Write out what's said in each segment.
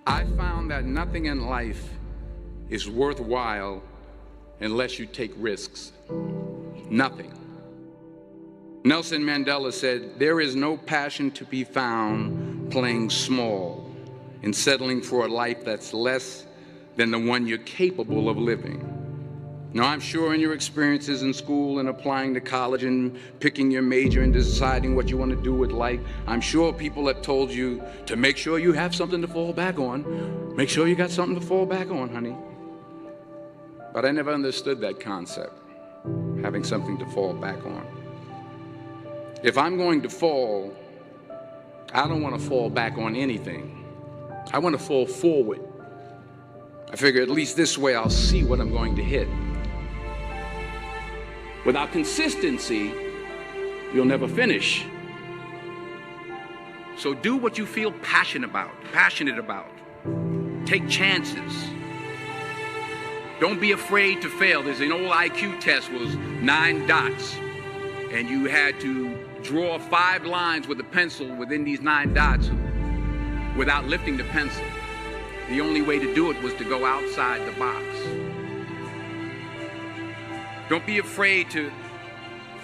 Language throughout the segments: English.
I found that nothing in life is worthwhile unless you take risks. Nothing. Nelson Mandela said, "There is no passion to be found playing small and settling for a life that's less than the one you're capable of living." Now, I'm sure in your experiences in school and applying to college and picking your major and deciding what you want to do with life, I'm sure people have told you to make sure you have something to fall back on. Make sure you got something to fall back on, honey. But I never understood that concept, having something to fall back on. If I'm going to fall, I don't want to fall back on anything. I want to fall forward. I figure at least this way I'll see what I'm going to hit. Without consistency, you'll never finish. So do what you feel passionate about. Take chances. Don't be afraid to fail. There's an old IQ test, was 9 dots, and you had to draw 5 lines with a pencil within these 9 dots without lifting the pencil. The only way to do it was to go outside the box. Don't be afraid to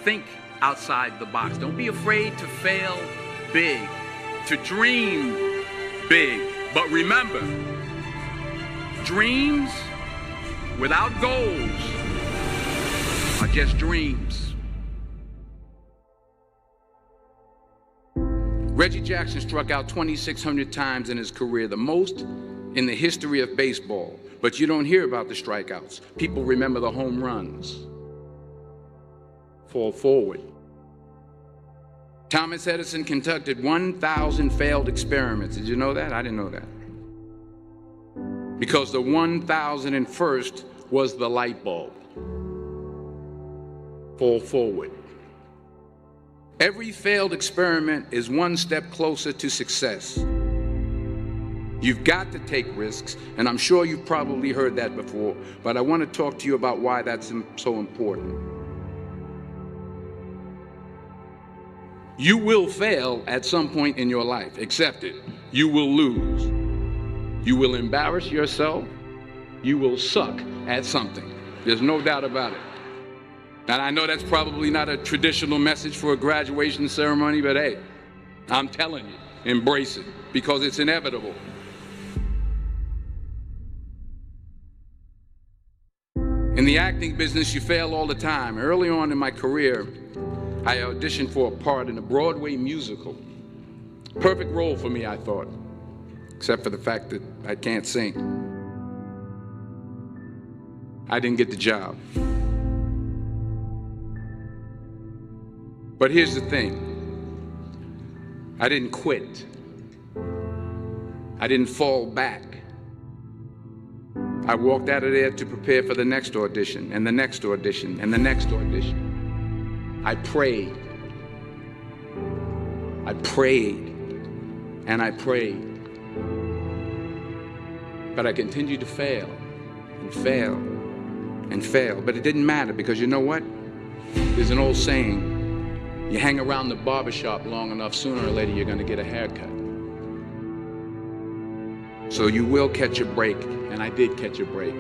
think outside the box. Don't be afraid to fail big, to dream big. But remember, dreams without goals are just dreams. Reggie Jackson struck out 2,600 times in his career, the most in the history of baseball. But you don't hear about the strikeouts. People remember the home runs. Fall forward. Thomas Edison conducted 1,000 failed experiments. Did you know that? I didn't know that. Because the 1,001st was the light bulb. Fall forward. Every failed experiment is one step closer to success. You've got to take risks, and I'm sure you've probably heard that before, but I want to talk to you about why that's so important. You will fail at some point in your life. Accept it. You will lose. You will embarrass yourself. You will suck at something. There's no doubt about it. And I know that's probably not a traditional message for a graduation ceremony, but hey, I'm telling you, embrace it, because it's inevitable. In the acting business, you fail all the time. Early on in my career, I auditioned for a part in a Broadway musical. Perfect role for me, I thought, except for the fact that I can't sing. I didn't get the job. But here's the thing. I didn't quit. I didn't fall back. I walked out of there to prepare for the next audition, and the next audition, and the next audition. I prayed. I prayed, and I prayed. But I continued to fail, and fail, and fail. But it didn't matter, because you know what? There's an old saying, you hang around the barbershop long enough, sooner or later you're gonna get a haircut. So you will catch a break, and I did catch a break.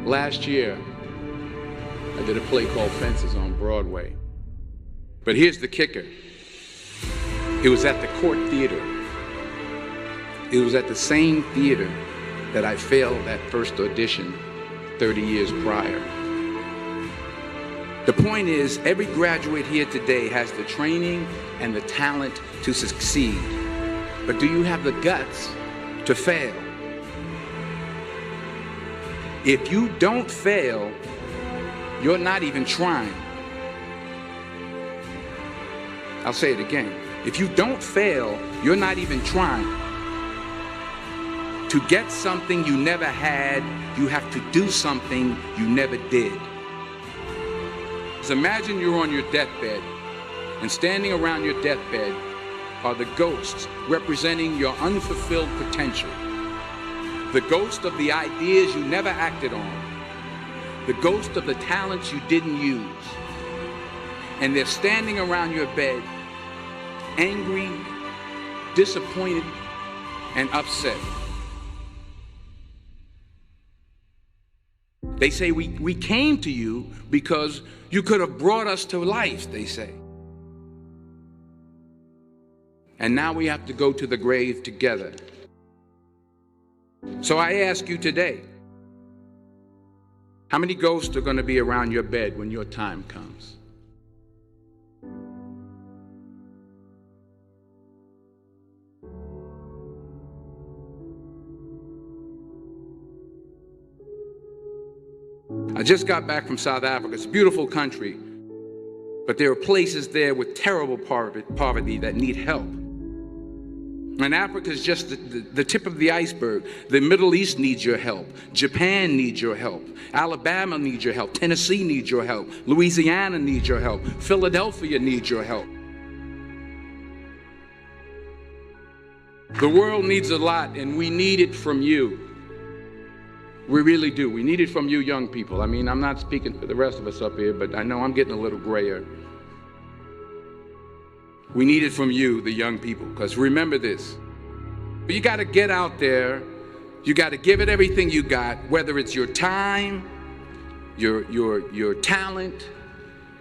Last year, I did a play called Fences on Broadway. But here's the kicker. It was at the Court Theater. It was at the same theater that I failed that first audition 30 years prior. The point is, every graduate here today has the training and the talent to succeed. But do you have the guts to fail? If you don't fail, you're not even trying. I'll say it again. If you don't fail, you're not even trying. To get something you never had, you have to do something you never did. So imagine you're on your deathbed, and standing around your deathbed are the ghosts representing your unfulfilled potential. The ghost of the ideas you never acted on. The ghost of the talents you didn't use. And they're standing around your bed, angry, disappointed, and upset. They say we came to you because you could have brought us to life, they say. And now we have to go to the grave together. So I ask you today, how many ghosts are going to be around your bed when your time comes? I just got back from South Africa. It's a beautiful country, but there are places there with terrible poverty that need help. And Africa is just the tip of the iceberg. The Middle East needs your help. Japan needs your help. Alabama needs your help. Tennessee needs your help. Louisiana needs your help. Philadelphia needs your help. The world needs a lot, and we need it from you. We really do. We need it from you young people. I mean, I'm not speaking for the rest of us up here, but I know I'm getting a little grayer. We need it from you, the young people, because remember this. You got to get out there. You got to give it everything you got, whether it's your time, your talent,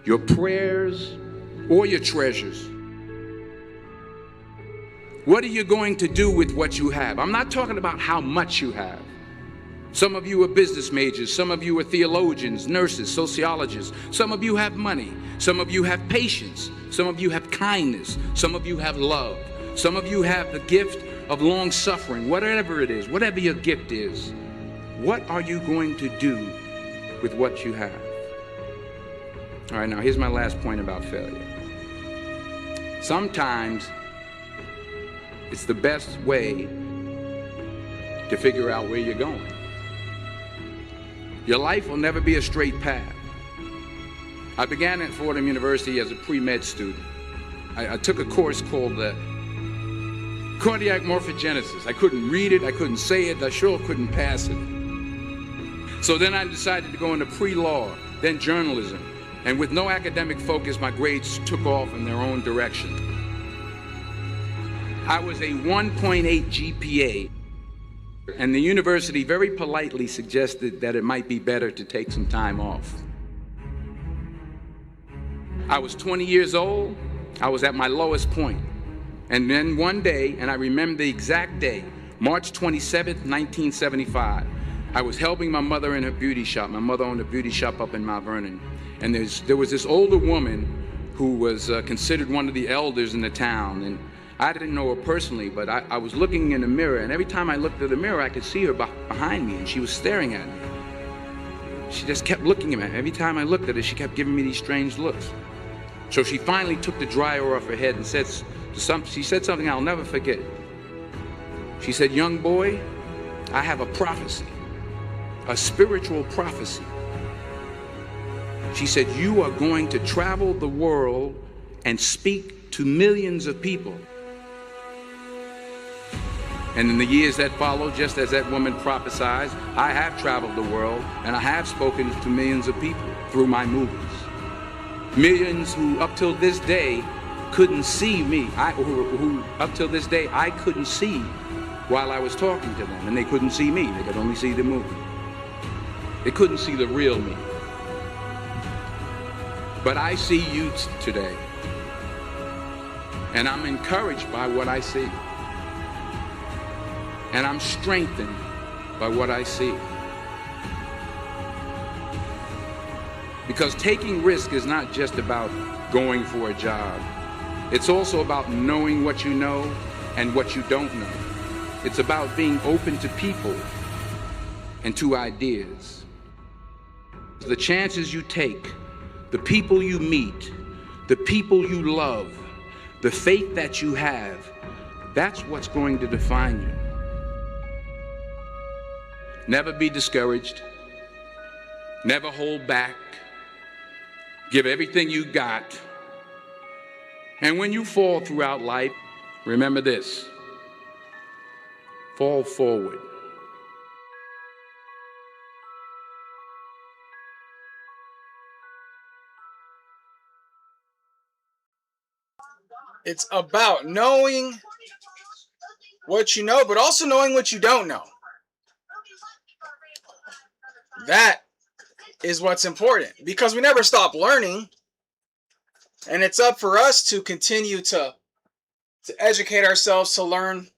your prayers, or your treasures. What are you going to do with what you have? I'm not talking about how much you have. Some of you are business majors, some of you are theologians, nurses, sociologists. Some of you have money, some of you have patience, some of you have kindness, some of you have love, some of you have the gift of long suffering. Whatever it is, whatever your gift is, what are you going to do with what you have? All right, now here's my last point about failure. Sometimes it's the best way to figure out where you're going. Your life will never be a straight path. I began at Fordham University as a pre-med student. I took a course called cardiac morphogenesis. I couldn't read it, I couldn't say it, I sure couldn't pass it. So then I decided to go into pre-law, then journalism. And with no academic focus, my grades took off in their own direction. I was a 1.8 GPA. And the university very politely suggested that it might be better to take some time off. I was 20 years old. I was at my lowest point. And then one day, and I remember the exact day, March 27th, 1975, I was helping my mother in her beauty shop. My mother owned a beauty shop up in Mount Vernon. And there was this older woman who was considered one of the elders in the town. And I didn't know her personally, but I was looking in the mirror, and every time I looked at the mirror, I could see her behind me, and she was staring at me. She just kept looking at me. Every time I looked at her, she kept giving me these strange looks. So she finally took the dryer off her head and she said something I'll never forget. She said, "Young boy, I have a prophecy, a spiritual prophecy." She said, "You are going to travel the world and speak to millions of people." And in the years that followed, just as that woman prophesied, I have traveled the world and I have spoken to millions of people through my movies. Millions who up till this day couldn't see me, who up till this day I couldn't see while I was talking to them, and they couldn't see me, they could only see the movie. They couldn't see the real me. But I see you today, and I'm encouraged by what I see. And I'm strengthened by what I see. Because taking risk is not just about going for a job. It's also about knowing what you know and what you don't know. It's about being open to people and to ideas. The chances you take, the people you meet, the people you love, the faith that you have, that's what's going to define you. Never be discouraged. Never hold back. Give everything you got. And when you fall throughout life, remember this: fall forward. It's about knowing what you know, but also knowing what you don't know. That is what's important, because we never stop learning, and it's up for us to continue to educate ourselves, to learn,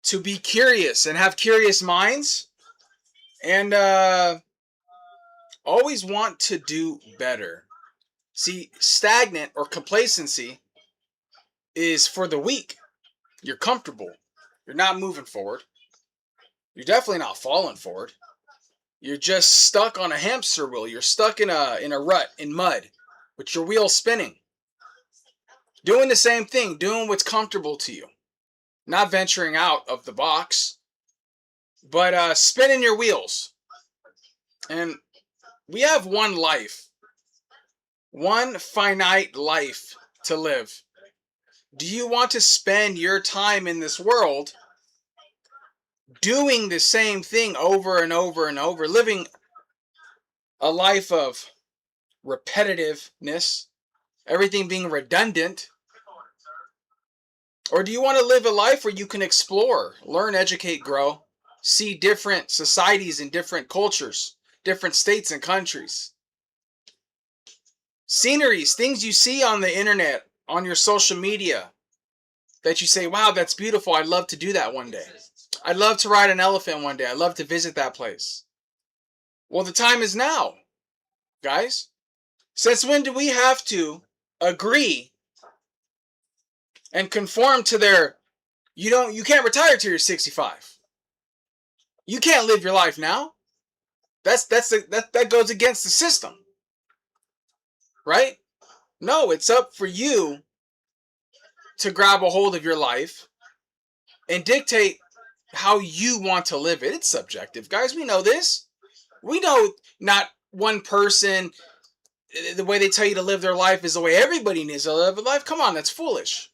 to be curious and have curious minds, and always want to do better. See, stagnant or complacency is for the weak. You're comfortable. You're not moving forward. You're definitely not falling forward. You're just stuck on a hamster wheel. You're stuck in a rut, in mud, with your wheel spinning. Doing the same thing, doing what's comfortable to you. Not venturing out of the box, but spinning your wheels. And we have one life. One finite life to live. Do you want to spend your time in this world doing the same thing over and over and over, living a life of repetitiveness, everything being redundant? Or do you want to live a life where you can explore, learn, educate, grow, see different societies and different cultures, different states and countries? Sceneries, things you see on the internet, on your social media, that you say, wow, that's beautiful. I'd love to do that one day. I'd love to ride an elephant one day. I'd love to visit that place. Well, the time is now, guys. Since when do we have to agree and conform to their, you can't retire till you're 65. You can't live your life now. That goes against the system. Right? No, it's up for you to grab a hold of your life and dictate how you want to live it. It's subjective, guys. We know this. We know not one person, the way they tell you to live their life is the way everybody needs to live their life. Come on, that's foolish.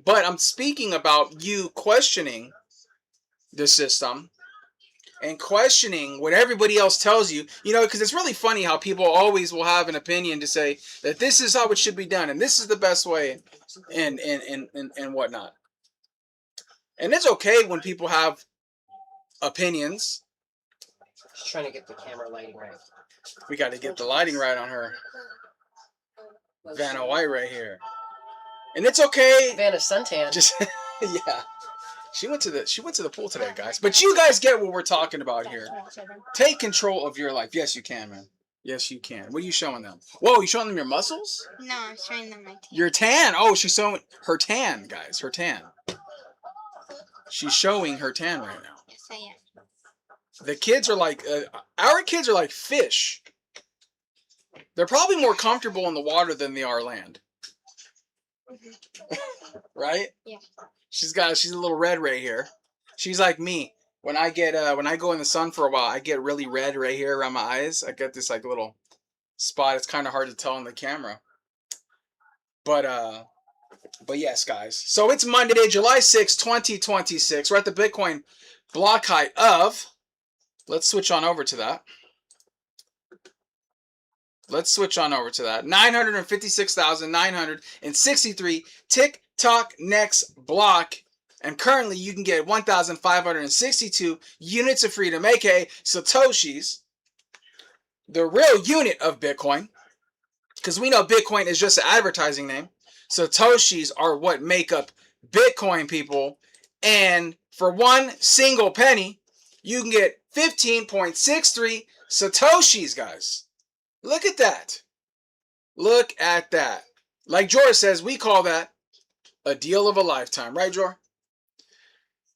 But I'm speaking about you questioning the system and questioning what everybody else tells you, because it's really funny how people always will have an opinion to say that this is how it should be done and this is the best way and whatnot. And it's okay when people have opinions. Just trying to get the camera lighting right. We got to get the lighting right on her. Vanna White right here. And it's okay. Vanna Suntan. Just yeah. She went to the pool today, guys. But you guys get what we're talking about here. Take control of your life. Yes, you can, man. Yes, you can. What are you showing them? Whoa, you showing them your muscles? No, I'm showing them my tan. Your tan. Oh, she's showing her tan, guys. Her tan. She's showing her tan right now. Yes, I am. The kids are like, our kids are like fish. They're probably more comfortable in the water than they are land. Right? Yeah. She's a little red right here. She's like me. When I go in the sun for a while, I get really red right here around my eyes. I get this like little spot. It's kind of hard to tell on the camera. But yes, guys. So it's Monday, July 6, 2026. We're at the Bitcoin block height of, let's switch on over to that. 956,963 TikTok next block. And currently you can get 1,562 units of freedom, aka SATOSHI'S, the real unit of Bitcoin. Because we know Bitcoin is just an advertising name. SATOSHI'S are what make up Bitcoin, people. And for one single penny, you can get 15.63 SATOSHI'S, guys. Look at that. Look at that. Like Jor says, we call that a deal of a lifetime. Right, Jor?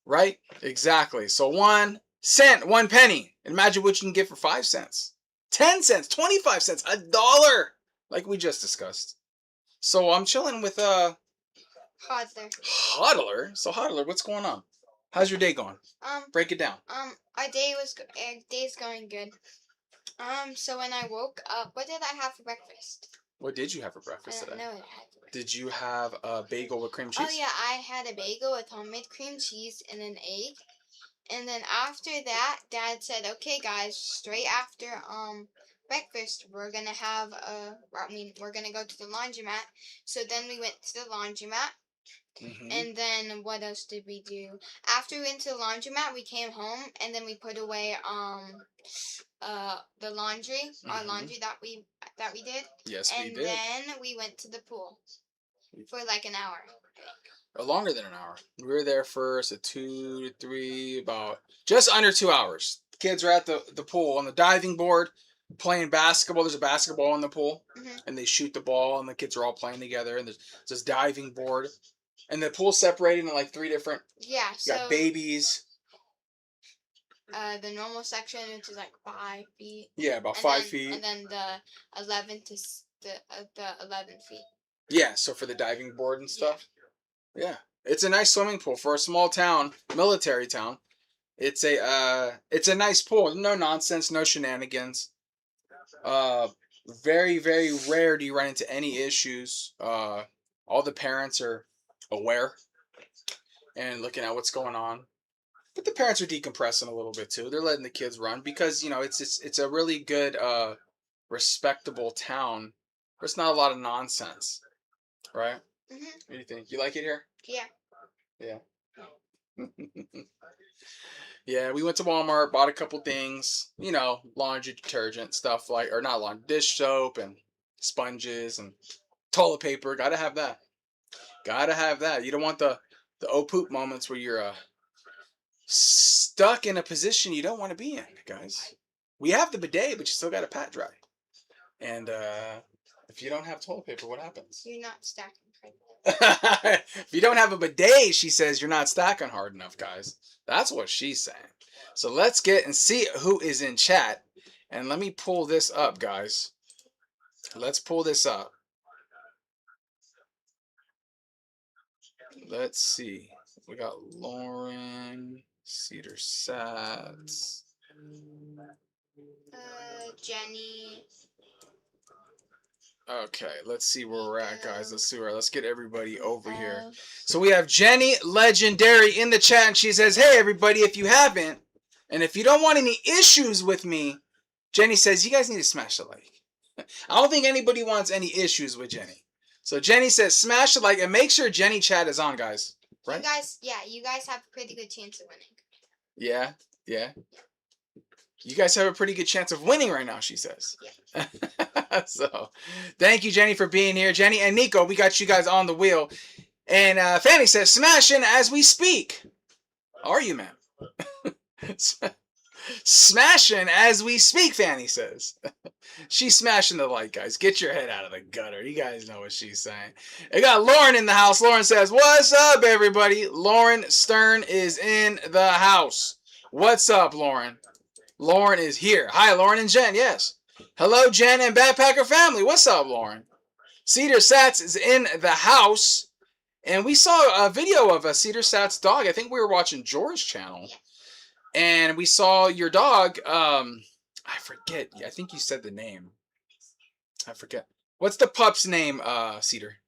Right? Exactly. So 1 cent, 1 penny. Imagine what you can get for 5 cents. 10 cents, 25 cents, $1. Like we just discussed. So I'm chilling with Hodler. Hodler? So Hodler, what's going on? How's your day going? Break it down. Our day's going good. So when I woke up, what did I have for breakfast? What did you have for breakfast today? I don't know what I had for breakfast. Did you have a bagel with cream cheese? Oh yeah, I had a bagel with homemade cream cheese and an egg. And then after that, Dad said, "Okay, guys, straight after breakfast, we're gonna we're gonna go to the laundromat." So then we went to the laundromat, And then what else did we do? After we went to the laundromat, we came home and then we put away the laundry, our laundry that we did. Yes, we and did. then we went to the pool for like an hour. Or longer than an hour. We were there for 2 to 3, about just under 2 hours. Kids are at the pool on the diving board playing basketball. There's a basketball in the pool, and they shoot the ball, and the kids are all playing together. And there's this diving board, and the pool's separated into like 3 different. Yeah, you got babies. The normal section, which is like 5 feet. Yeah, about 5 feet. And then the 11 to the 11 feet. Yeah, so for the diving board and stuff. Yeah, it's a nice swimming pool for a small town, military town. It's a nice pool. No nonsense, no shenanigans. Very, very rare do you run into any issues. All the parents are aware and looking at what's going on. But the parents are decompressing a little bit too. They're letting the kids run because, it's a really good, respectable town. There's not a lot of nonsense, right? What do you think? You like it here? Yeah. Yeah. Yeah, we went to Walmart, bought a couple things, laundry detergent stuff or not laundry, dish soap and sponges and toilet paper. Gotta have that. Gotta have that. You don't want the oh poop moments where you're stuck in a position you don't want to be in, guys. We have the bidet, but you still got to pat dry. And if you don't have toilet paper, what happens? You're not stacking hard enough. If you don't have a bidet, she says you're not stacking hard enough, guys. That's what she's saying. So let's get and see who is in chat. And let me pull this up, guys. Let's pull this up. Let's see. We got Lauren, Cedar Sats. Jenny. Okay, let's see where we're at, guys. Let's get everybody over here. So we have Jenny Legendary in the chat, and she says, "Hey, everybody, if you haven't, and if you don't want any issues with me," Jenny says, "you guys need to smash the like." I don't think anybody wants any issues with Jenny. So Jenny says, "Smash the like and make sure Jenny chat is on, guys." Right? You guys have a pretty good chance of winning. Yeah. You guys have a pretty good chance of winning right now, she says. Yeah. So, thank you, Jenny, for being here. Jenny and Nico, we got you guys on the wheel. And Fanny says, "Smashing as we speak." Are you, ma'am? Smashing as we speak, Fanny says. She's smashing the light, guys. Get your head out of the gutter. You guys know what she's saying. I got Lauren in the house. Lauren says, "What's up, everybody?" Lauren Stern is in the house. What's up, Lauren? Lauren is here. Hi, Lauren and Jen. Yes. Hello, Jen and Backpacker family. What's up, Lauren? Cedar Sats is in the house. And we saw a video of a Cedar Sats dog. I think we were watching George's channel. And we saw your dog. I forget. I think you said the name. I forget. What's the pup's name, Cedar?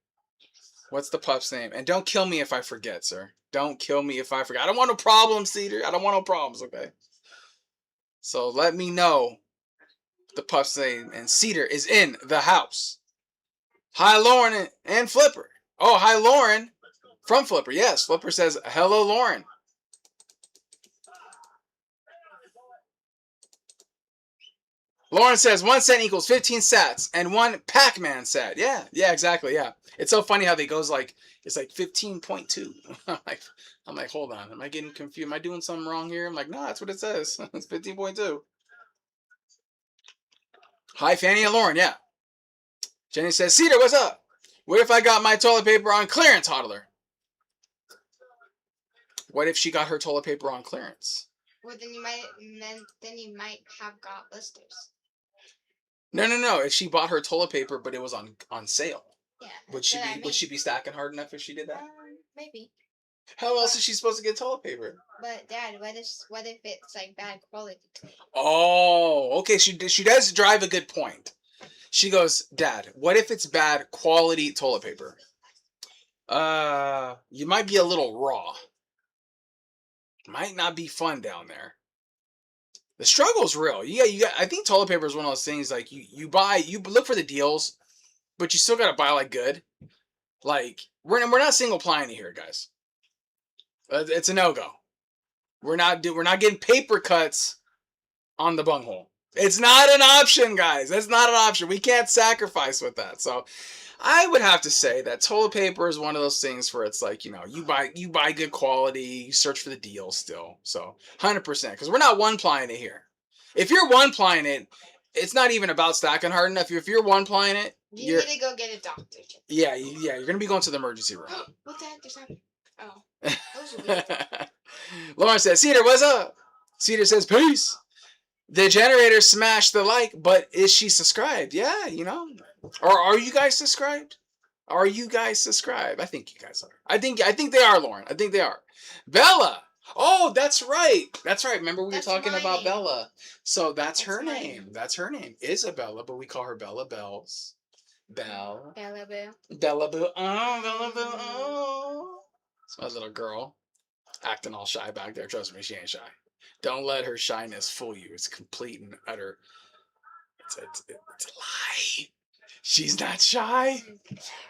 What's the pup's name? And don't kill me if I forget, sir. Don't kill me if I forget. I don't want no problems, Cedar. I don't want no problems, okay? So let me know the pup's name. And Cedar is in the house. Hi, Lauren and Flipper. Oh, hi, Lauren from Flipper. Yes, Flipper says, "Hello, Lauren." Lauren says 1 cent equals 15 sats and 1 Pac-Man sat. Yeah, exactly. Yeah. It's so funny how they goes like, it's like 15.2. I'm like, hold on. Am I getting confused? Am I doing something wrong here? I'm like, no, that's what it says. It's 15.2. Hi, Fanny and Lauren. Yeah. Jenny says, "Cedar, what's up? What if I got my toilet paper on clearance, Hodler?" What if she got her toilet paper on clearance? Well, then you might have got blisters. No. If she bought her toilet paper, but it was on sale, yeah, would she be stacking hard enough if she did that? Maybe. How else is she supposed to get toilet paper? But Dad, what if it's like bad quality? Oh, okay. She does drive a good point. She goes, "Dad, what if it's bad quality toilet paper? You might be a little raw. Might not be fun down there. The struggle's real. I think toilet paper is one of those things like you look for the deals, but you still gotta buy like good. Like we're not single plying it here, guys. It's a no go. We're not getting paper cuts on the bunghole. It's not an option, guys. That's not an option. We can't sacrifice with that. So I would have to say that toilet paper is one of those things where it's like, you buy good quality, you search for the deal still. So 100%, because we're not one plying it here. If you're one plying it, it's not even about stacking hard enough. If you're one plying it, you need to go get a doctor. Yeah, you're gonna be going to the emergency room. What the heck is happening? Oh, those are weird. Lauren says, Cedar, what's up? Cedar says, peace. The generator smashed the like, but is she subscribed? Yeah, Or are you guys subscribed? Are you guys subscribed? I think you guys are. I think they are, Lauren. I think they are. Bella. Oh, that's right. That's right. Remember we were talking about name. Bella. So that's her name. That's her name. Isabella, but we call her Bella Bells. Belle. Bella Boo. Bella Boo. Oh, Bella Boo. Oh. It's my little girl. Acting all shy back there. Trust me, she ain't shy. Don't let her shyness fool you. It's complete and utter. It's a lie. She's not shy.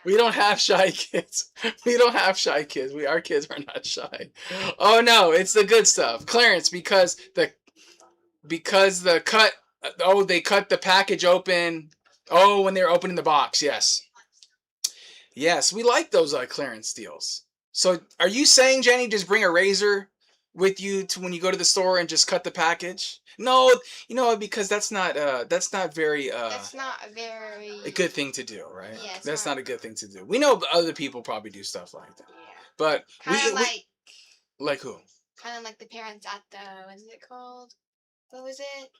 We don't have shy kids. We don't have shy kids. Our kids are not shy. Oh no, it's the good stuff. Clearance because the cut. Oh, they cut the package open. Oh, when they were opening the box. Yes. Yes, we like those clearance deals. So, are you saying, Jenny, just bring a razor with you to when you go to the store and just cut the package? No, because that's not very That's not very a good thing to do, right? Yeah, that's not a good thing to do. We know other people probably do stuff like that. Yeah. But like who? Kind of like the parents at the what's it called? What was it?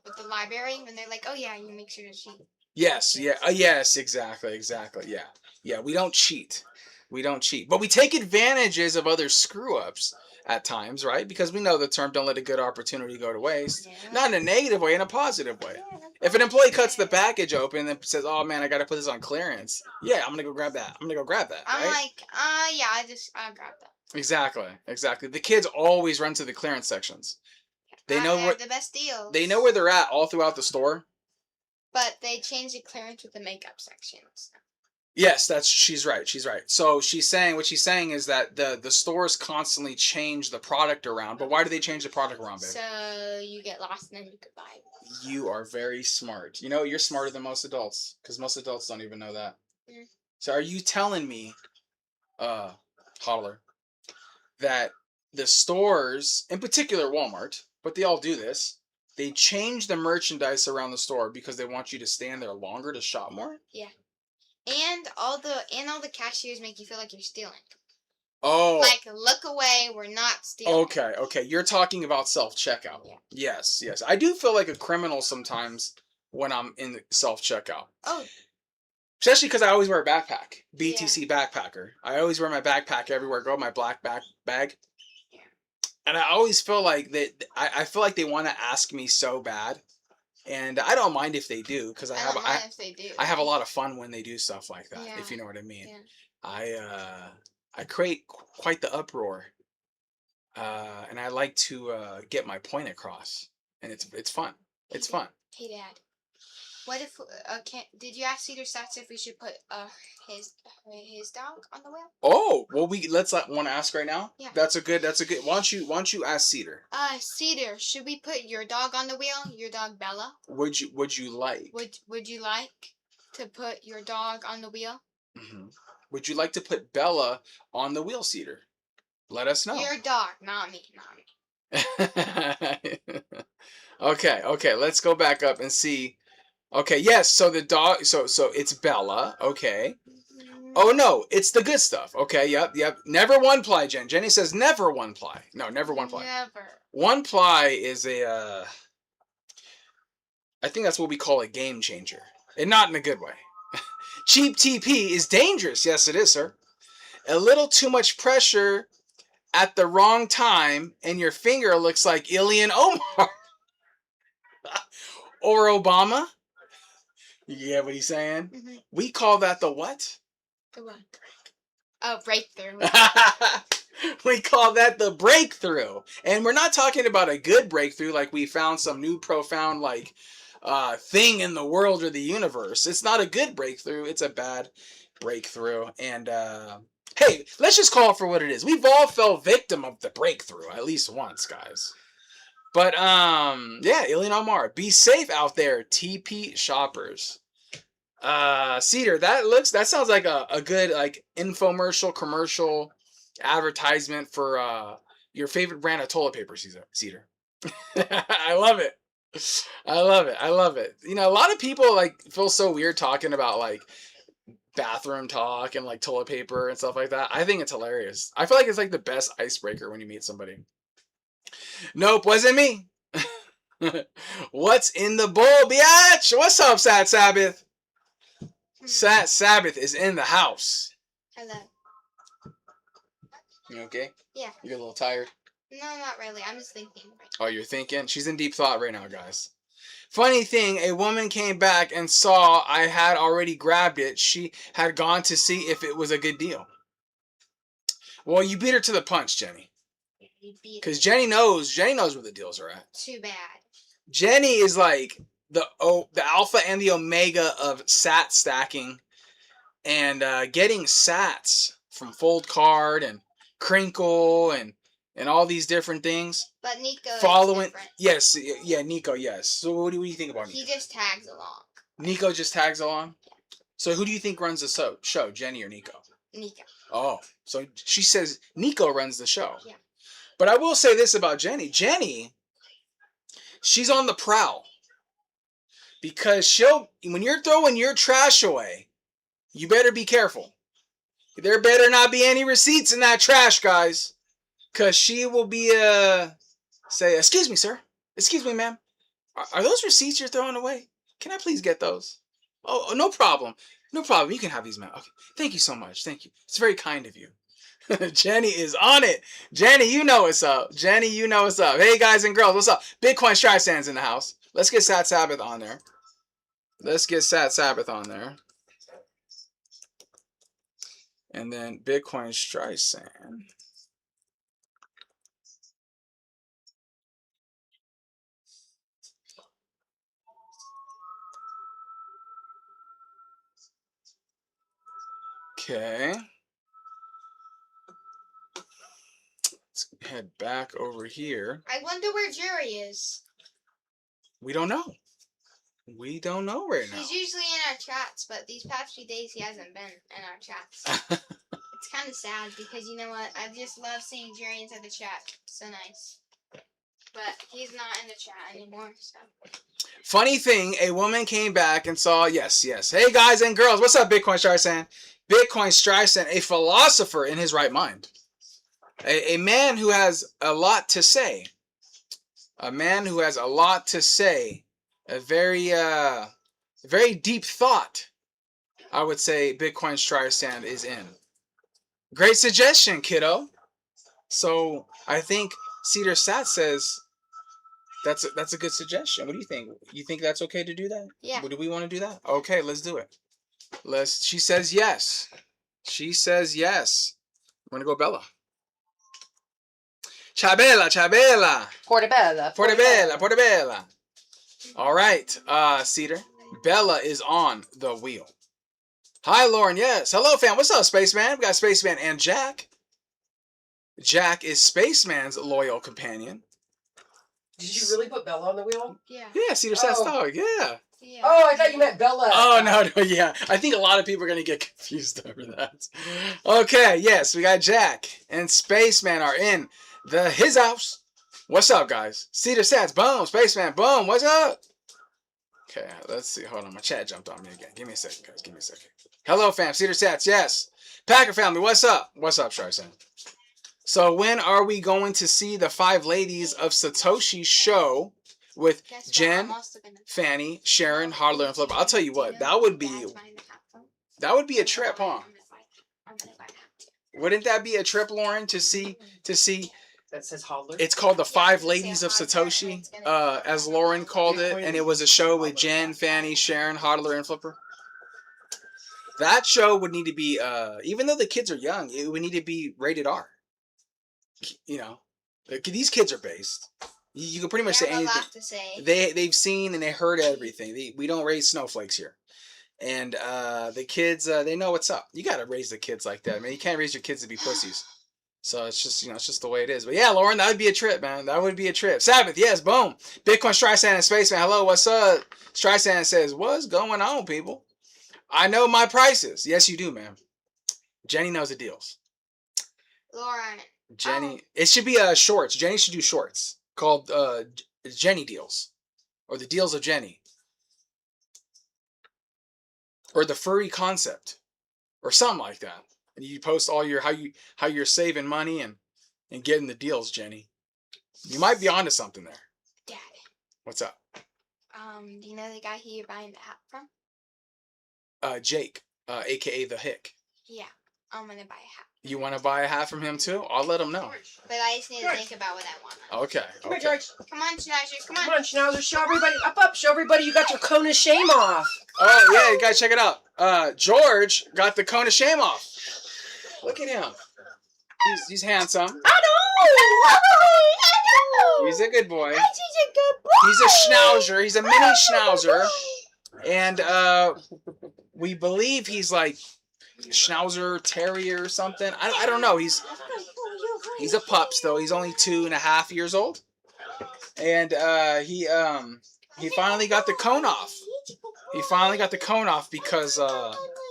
With the library when they're like, oh yeah, you make sure to cheat. Yes, yeah, yes, exactly, yeah, yeah. We don't cheat. We don't cheat, but we take advantages of other screw-ups at times, right? Because we know the term "don't let a good opportunity go to waste." Yeah. Not in a negative way, in a positive way. Yeah, if an employee cuts the package open and says, "Oh man, I got to put this on clearance," yeah, I'm gonna go grab that. I'm like, yeah, I grab that. Exactly. The kids always run to the clearance sections. They know where the best deals. They know where they're at all throughout the store. But they change the clearance with the makeup sections. Yes, she's right. So what she's saying is that the stores constantly change the product around. But why do they change the product around, babe? So you get lost and then you could buy it. You are very smart. You're smarter than most adults because most adults don't even know that. Mm. So are you telling me, Hodler, that the stores, in particular Walmart, but they all do this, they change the merchandise around the store because they want you to stand there longer to shop more? Yeah. And all the cashiers make you feel like you're stealing. Oh. Like, look away, we're not stealing. Okay. You're talking about self-checkout. Yeah. Yes. I do feel like a criminal sometimes when I'm in self-checkout. Oh. Especially because I always wear a backpack. BTC-Backpacker. I always wear my backpack everywhere I go, my black bag. Yeah. And I always feel like I feel like they want to ask me so bad. And I don't mind if they do, because I have a lot of fun when they do stuff like that, if you know what I mean. Yeah. I create quite the uproar, and I like to get my point across, and it's fun. It's fun. Hey, Dad. What if did you ask Cedar Stats if we should put his dog on the wheel? Oh, well, let's want to ask right now. Yeah. That's a good. Why don't you ask Cedar? Cedar, should we put your dog on the wheel? Your dog Bella. Would you like? Would you like to put your dog on the wheel? Mm-hmm. Would you like to put Bella on the wheel, Cedar? Let us know. Your dog, not me. Okay. Let's go back up and see. Okay, yes, so the dog, so it's Bella, okay. Oh, no, it's the good stuff. Okay, yep. Never one ply, Jen. Jenny says never one ply. No, never one ply. Never. One ply is I think that's what we call a game changer. And not in a good way. Cheap TP is dangerous. Yes, it is, sir. A little too much pressure at the wrong time, and your finger looks like Ilhan Omar. Or Obama. You get what he's saying? Mm-hmm. We call that the what? The what? Oh, breakthrough. We call that the breakthrough. And we're not talking about a good breakthrough like we found some new profound thing in the world or the universe. It's not a good breakthrough. It's a bad breakthrough. And hey, let's just call it for what it is. We've all fell victim of the breakthrough at least once, guys. But yeah, Alien Omar, be safe out there, TP shoppers. Cedar, that sounds like a good like infomercial commercial advertisement for your favorite brand of toilet paper, Cedar. I love it. I love it. I love it. You know, a lot of people like feel so weird talking about like bathroom talk and like toilet paper and stuff like that. I think it's hilarious. I feel like it's like the best icebreaker when you meet somebody. Nope, wasn't me. What's in the bowl, biatch? What's up, Sat Sabbath? Sat Sabbath is in the house. Hello. You okay? Yeah. You're a little tired? No, not really. I'm just thinking. Oh, you're thinking? She's in deep thought right now, guys. Funny thing, a woman came back and saw I had already grabbed it. She had gone to see if it was a good deal. Well, you beat her to the punch, Jenny. Because Jenny knows where the deals are at. Too bad. Jenny is like the alpha and the omega of sat stacking and getting sats from Fold Card and Crinkle and all these different things. But Nico following, is different. yes, yeah, Nico, yes. So what do you think about Nico? He just tags along. Nico just tags along? So who do you think runs the show, Jenny or Nico? Nico. Oh, so she says Nico runs the show. Yeah. But I will say this about Jenny. Jenny, she's on the prowl. Because when you're throwing your trash away, you better be careful. There better not be any receipts in that trash, guys. Because she will be, say, excuse me, sir. Excuse me, ma'am. Are those receipts you're throwing away? Can I please get those? Oh, no problem. No problem. You can have these, ma'am. Okay. Thank you so much. Thank you. It's very kind of you. Jenny is on it. Jenny, you know what's up. Jenny, you know what's up. Hey, guys and girls, what's up? Bitcoin Streisand's in the house. Let's get Sat Sabbath on there. Let's get Sat Sabbath on there. And then Bitcoin Streisand. Okay. Let's head back over here. I wonder where Jerry is. We don't know. We don't know right now. He's usually in our chats, but these past few days he hasn't been in our chats. It's kind of sad because you know what? I just love seeing Jerry inside the chat. So nice. But he's not in the chat anymore, so. Funny thing, a woman came back and saw, yes. Hey guys and girls, what's up, Bitcoin Streisand? Bitcoin Streisand, a philosopher in his right mind. A man who has a lot to say. A man who has a lot to say. A very deep thought, I would say Bitcoin Streisand is in. Great suggestion, kiddo. So I think Cedar Sat says that's a good suggestion. What do you think? You think that's okay to do that? Yeah. Do we want to do that? Okay, let's do it. She says yes. She says yes. I'm gonna go Bella. Chabela. Portobella. All right, Cedar. Bella is on the wheel. Hi, Lauren. Yes. Hello, fam. What's up, Spaceman? We got Spaceman and Jack. Jack is Spaceman's loyal companion. Did you really put Bella on the wheel? Yeah. Yeah, Cedar Sat's dog. Yeah. Oh, I thought you meant Bella. Oh, no, yeah. I think a lot of people are going to get confused over that. Okay, yes, we got Jack and Spaceman are in his house. What's up, guys? Cedar Sats, boom. Spaceman, boom. What's up? Okay, let's see. Hold on, my chat jumped on me again. Give me a second, guys. Give me a second. Hello, fam. Cedar Sats, yes. Packer family, what's up? What's up, Streisand? So when are we going to see the 5 ladies of Satoshi show with Jen, Fanny, Sharon, Hodler, and Flipper? I'll tell you what, that would be a trip, huh? Wouldn't that be a trip, Lauren, to see? That says Hodler. It's called the 5 Ladies of Satoshi, as Lauren called it, and it was a show with Jen, Fanny, Sharon, Hodler, and Flipper. That show would need to be, even though the kids are young, it would need to be rated R. You know, these kids are based. You can pretty much say anything. They've seen and they heard everything. We don't raise snowflakes here. And the kids, they know what's up. You gotta raise the kids like that, man. You can't raise your kids to be pussies. So it's just, it's just the way it is. But yeah, Lauren, that would be a trip, man. That would be a trip. Sabbath, yes, boom. Bitcoin Streisand and Spaceman, hello, what's up? Streisand says, what's going on, people? I know my prices. Yes, you do, man. Jenny knows the deals. Lauren. Jenny, it should be shorts. Jenny should do shorts called Jenny deals, or the deals of Jenny, or the furry concept, or something like that. And you post all your how you're saving money and getting the deals, Jenny. You might be onto something there. Dad. What's up? Do you know the guy who you're buying the hat from? Jake, aka the Hick. Yeah, I'm gonna buy a hat. You want to buy a hat from him too? I'll let him know. But I just need to think about what I want. Okay. Come here, George. Come on, Schnauzer. Come Come on. on, Schnauzer. Show everybody. Up. Show everybody you got your cone of shame off. Oh yeah, you gotta check it out. George got the cone of shame off. Look at him. He's handsome. I know. He's a good boy. He's a good boy. He's a schnauzer. He's a mini schnauzer. And we believe he's like Schnauzer Terrier or something. I don't know. He's a pup still. He's only 2.5 years old. And he finally got the cone off. He finally got the cone off because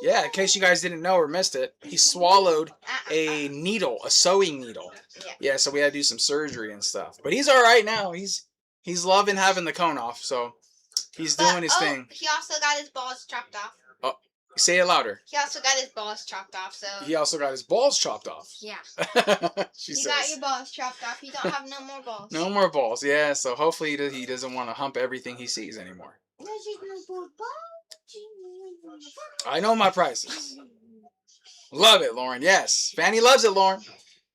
yeah, in case you guys didn't know or missed it, he swallowed a needle, a sewing needle. Yeah, so we had to do some surgery and stuff. But he's all right now. He's loving having the cone off, so he's doing his thing. He also got his balls chopped off. Oh, say it louder. He also got his balls chopped off, so... He also got his balls chopped off. Yeah. She You says. got your balls chopped off. You don't have no more balls. No more balls, yeah, so hopefully he doesn't want to hump everything he sees anymore. I know my prices. Love it, Lauren. Yes. Fanny loves it, Lauren.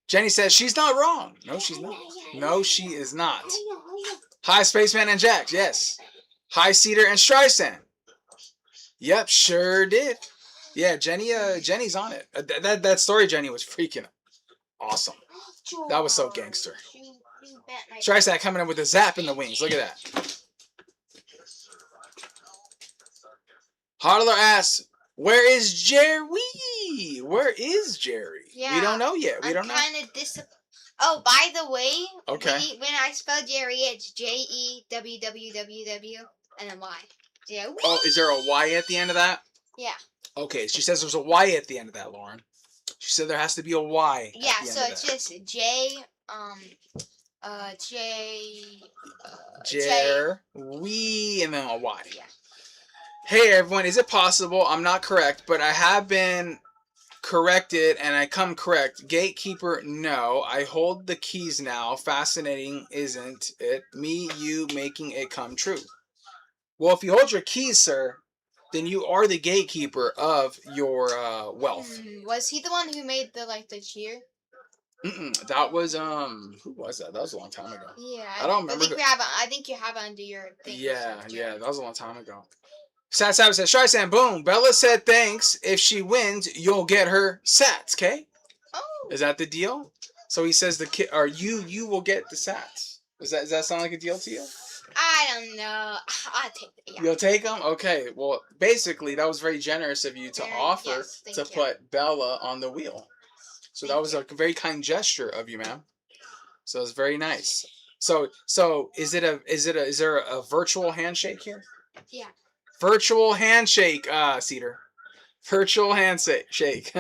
Jenny says she's not wrong. No, she's not. No, she is not. Hi, Spaceman and Jax. Yes. Hi, Cedar and Streisand. Yep, sure did. Yeah, Jenny's on it. That story, Jenny, was freaking awesome. That was so gangster. Streisand coming in with a zap in the wings. Look at that. Hodler asks, where is Jerry? Where is Jerry? Yeah, we don't know yet. We don't know. I'm kind of disappointed. Oh, by the way, Okay. when I spell Jerry, it's JEWWWW and then Y. Jerry. Oh, is there a Y at the end of that? Yeah. Okay, she says there's a Y at the end of that, Lauren. She said there has to be a Y. Yeah, at the end so of it's that. just J, Jerry, and then a Y. Yeah. Hey everyone, is it possible? I'm not correct, but I have been corrected and I come correct. Gatekeeper, no. I hold the keys now. Fascinating, isn't it? Me, you making it come true. Well, if you hold your keys, sir, then you are the gatekeeper of your wealth. Was he the one who made the cheer? That was who was that? That was a long time ago. Yeah. I don't remember. I think you have it under your thing. Yeah, that was a long time ago. Sat Sabbath said, Streisand, boom. Bella said thanks. If she wins, you'll get her sats, okay? Oh. Is that the deal? So he says you will get the sats. Does that sound like a deal to you? I don't know. I'll take it. Yeah. You'll take them? Okay. Well, basically, that was very generous of you to offer to put Bella on the wheel. So that was a very kind gesture of you, ma'am. So it's very nice. So is there a virtual handshake here? Yeah. Virtual handshake, Cedar. Virtual handshake.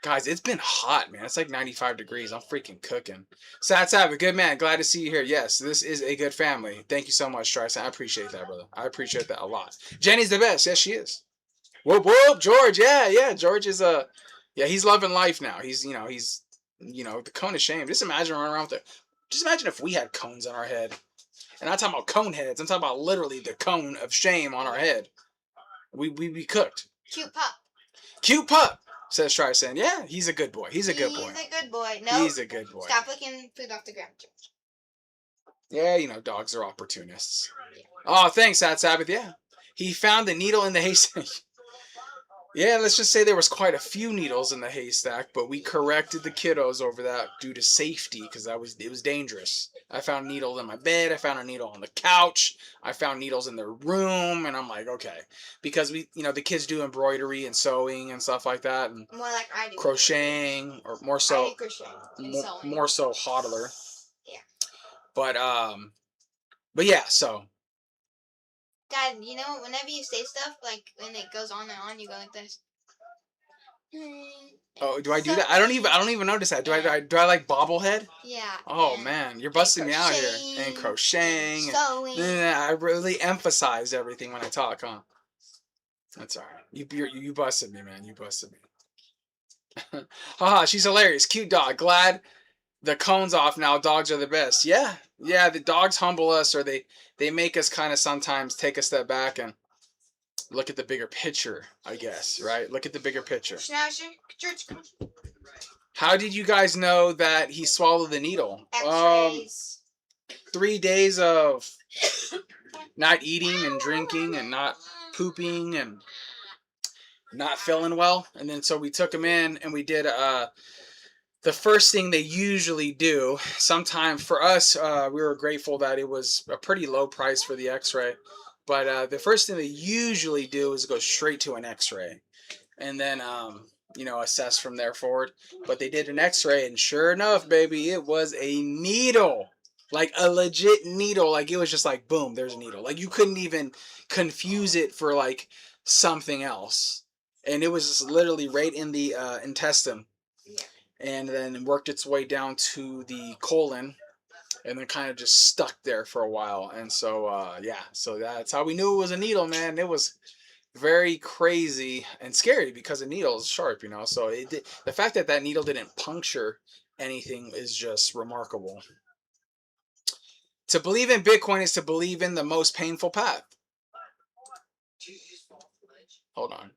Guys, it's been hot, man. It's like 95 degrees. I'm freaking cooking. Sats have a good man. Glad to see you here. Yes, this is a good family. Thank you so much, Streisand. I appreciate that, brother. I appreciate that a lot. Jenny's the best. Yes, she is. Whoop, whoop. George. Yeah. George is he's loving life now. He's the cone of shame. Just imagine running around with just imagine if we had cones on our head. And I'm talking about cone heads. I'm talking about literally the cone of shame on our head. We be cooked. Cute pup. Cute pup, says Streisand. Yeah, he's a good boy. He's a good boy. He's a good boy. No. He's a good boy. Stop licking food off the ground. Yeah, dogs are opportunists. Oh, thanks, Sat Sabbath. Yeah. He found the needle in the haystack. Yeah, let's just say there was quite a few needles in the haystack, but we corrected the kiddos over that due to safety because it was dangerous. I found needles in my bed. I found a needle on the couch. I found needles in their room, and I'm like, okay, because the kids do embroidery and sewing and stuff like that, and More like I do. crocheting, or more I so, do crocheting and sewing. more so hodler. Yeah. But yeah, so. Dad, whenever you say stuff, like when it goes on and on, you go like this. Oh, do I do that? I don't even notice that. Do I like bobblehead? Yeah. Oh man, you're busting me out here. And crocheting, crocheting. sewing. I really emphasize everything when I talk, huh? That's alright. You busted me, man. You busted me. Haha, she's hilarious. Cute dog. Glad the cone's off now. Dogs are the best. Yeah. The dogs humble us, or they make us kind of sometimes take a step back and look at the bigger picture, I guess, right? Look at the bigger picture. How did you guys know that he swallowed the needle? X-rays. 3 days of not eating and drinking and not pooping and not feeling well. And then so we took him in and we did the first thing they usually do. Sometimes for us, we were grateful that it was a pretty low price for the x-ray. But the first thing they usually do is go straight to an x-ray. And then, assess from there forward. But they did an x-ray, and sure enough, baby, it was a needle. Like a legit needle. Like it was just like, boom, there's a needle. Like you couldn't even confuse it for like something else. And it was just literally right in the intestine. Yeah. And then worked its way down to the colon. And then kind of just stuck there for a while. And so, so that's how we knew it was a needle, man. It was very crazy and scary because a needle is sharp, So the fact that that needle didn't puncture anything is just remarkable. To believe in Bitcoin is to believe in the most painful path. Hold on.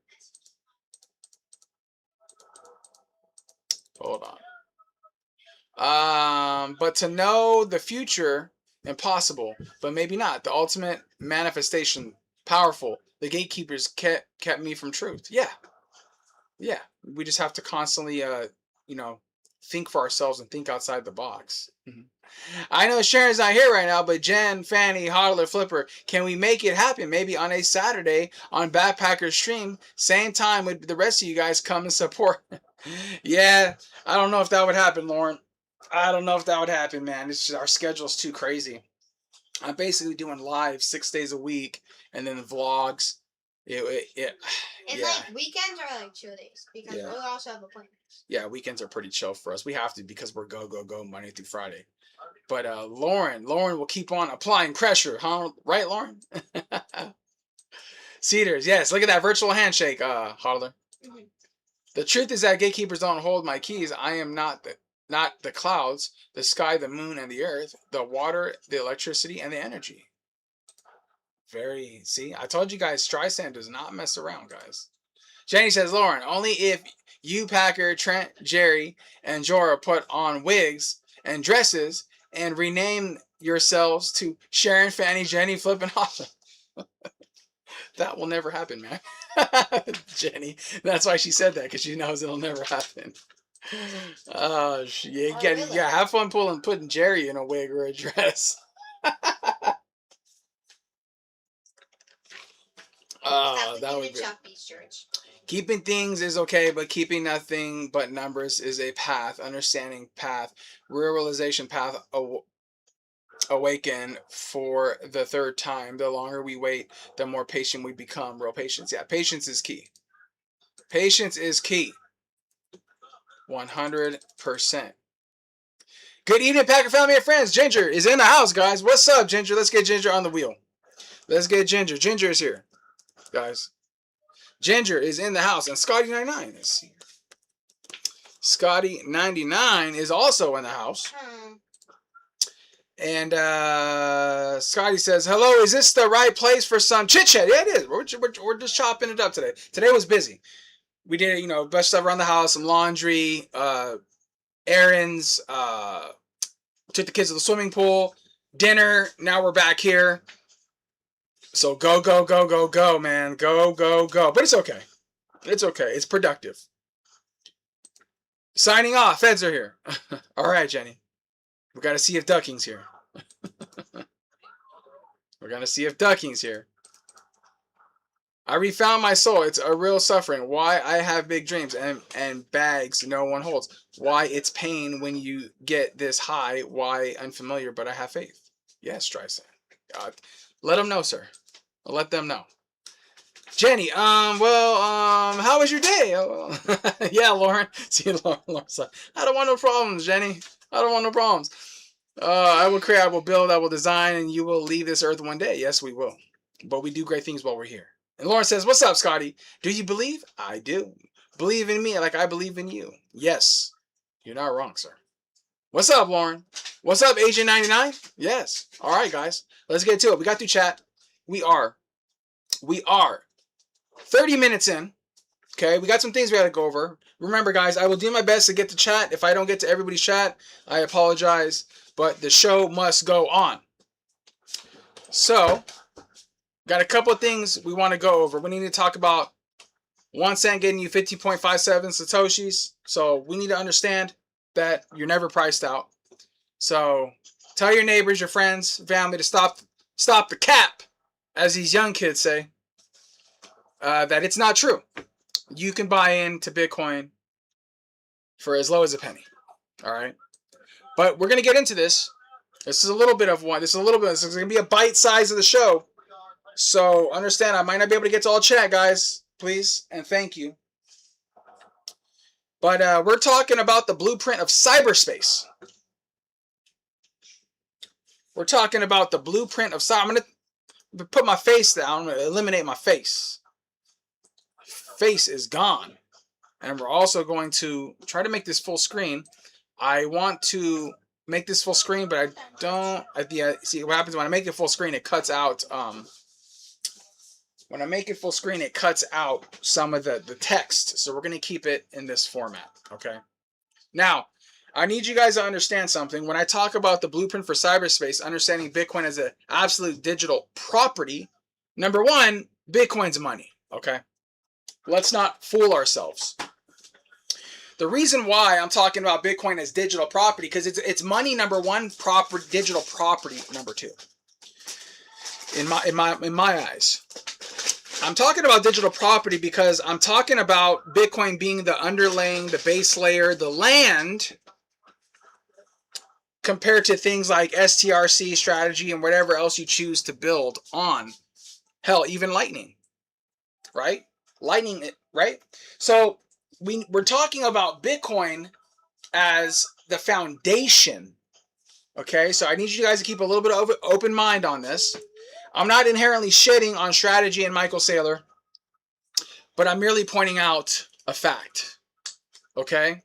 But to know the future, impossible, but maybe not. The ultimate manifestation, powerful. The gatekeepers kept me from truth. Yeah. We just have to constantly, think for ourselves and think outside the box. I know Sharon's not here right now, but Jen, Fanny, Hodler, Flipper, can we make it happen? Maybe on a Saturday on Backpacker stream, same time with the rest of you guys come and support. Yeah, I don't know if that would happen, Lauren. I don't know if that would happen, man. It's just our schedule's too crazy. I'm basically doing live 6 days a week and then vlogs. And like weekends are like chill days because we also have appointments. Yeah, weekends are pretty chill for us. We have to because we're go Monday through Friday. But Lauren will keep on applying pressure, huh? Right, Lauren? Cedars, yes. Look at that virtual handshake, Hodler. Mm-hmm. The truth is that gatekeepers don't hold my keys. I am not the clouds, the sky, the moon, and the earth, the water, the electricity, and the energy. See, I told you guys, Streisand does not mess around, guys. Jenny says, Lauren, only if you, Packer, Trent, Jerry, and Jorah put on wigs and dresses and rename yourselves to Sharon, Fanny, Jenny, Flip, and Hossa. That will never happen, man. Jenny. That's why she said that, because she knows it'll never happen. You gotta have fun putting Jerry in a wig or a dress. That would be. Keeping things is okay, but keeping nothing but numbers is a path. Understanding path, realization path, awaken for the third time. The longer we wait, the more patient we become. Real patience. Yeah, patience is key. Patience is key. 100%. Good evening, Packer family and friends. Ginger is in the house, guys. What's up, Ginger? Let's get Ginger on the wheel. Let's get Ginger. Ginger is here, guys. Ginger is in the house, and Scotty99 is here. Scotty99 is also in the house. And Scotty says, hello, is this the right place for some chit-chat? Yeah, it is. We're just chopping it up today. Today was busy. We did, best stuff around the house, some laundry, errands, took the kids to the swimming pool, dinner. Now we're back here. So go, man. Go. But it's okay. It's okay. It's productive. Signing off. Feds are here. All right, Jenny. We got to see if Ducking's here. We're gonna see if Ducking's here. I refound my soul. It's a real suffering. Why I have big dreams and bags no one holds. Why it's pain when you get this high. Why unfamiliar, but I have faith. Yes, Streisand. Let them know, sir. I'll let them know. Jenny, how was your day? Oh, yeah, Lauren. See, Lauren's like, I don't want no problems, Jenny. I don't want no problems. I will create, I will build, I will design, and you will leave this earth one day. Yes, we will. But we do great things while we're here. And Lauren says, what's up, Scotty? Do you believe? I do. Believe in me like I believe in you. Yes. You're not wrong, sir. What's up, Lauren? What's up, Agent 99? Yes. All right, guys. Let's get to it. We got through chat. We are 30 minutes in. Okay, we got some things we got to go over. Remember, guys, I will do my best to get to chat. If I don't get to everybody's chat, I apologize. But the show must go on. So, got a couple of things we want to go over. We need to talk about 1 cent getting you 50.57 Satoshis. So, we need to understand that you're never priced out. So, tell your neighbors, your friends, family to stop the cap, as these young kids say, that it's not true. You can buy into Bitcoin for as low as a penny. All right. But we're going to get into this. This is a little bit of one. This is going to be a bite size of the show. So understand, I might not be able to get to all chat, guys. Please and thank you. But we're talking about the blueprint of cyberspace. We're talking about the blueprint of cyberspace. I'm going to put my face down. I'm going to eliminate my face. Face is gone. And we're also going to try to make this full screen. I want to make this full screen, but I don't. See what happens when I make it full screen, it cuts out. When I make it full screen, it cuts out some of the text. So we're going to keep it in this format. Okay. Now, I need you guys to understand something. When I talk about the blueprint for cyberspace, understanding Bitcoin as an absolute digital property, number one, Bitcoin's money. Okay. Let's not fool ourselves. The reason why I'm talking about Bitcoin as digital property, because it's money number one, digital property number two. In my eyes, I'm talking about digital property because I'm talking about Bitcoin being the underlaying, the base layer, the land, compared to things like STRC strategy and whatever else you choose to build on. Hell, even Lightning, right? Lightning, right? So we're talking about Bitcoin as the foundation. Okay, so I need you guys to keep a little bit of open mind on this. I'm not inherently shitting on strategy and Michael Saylor, but I'm merely pointing out a fact. Okay?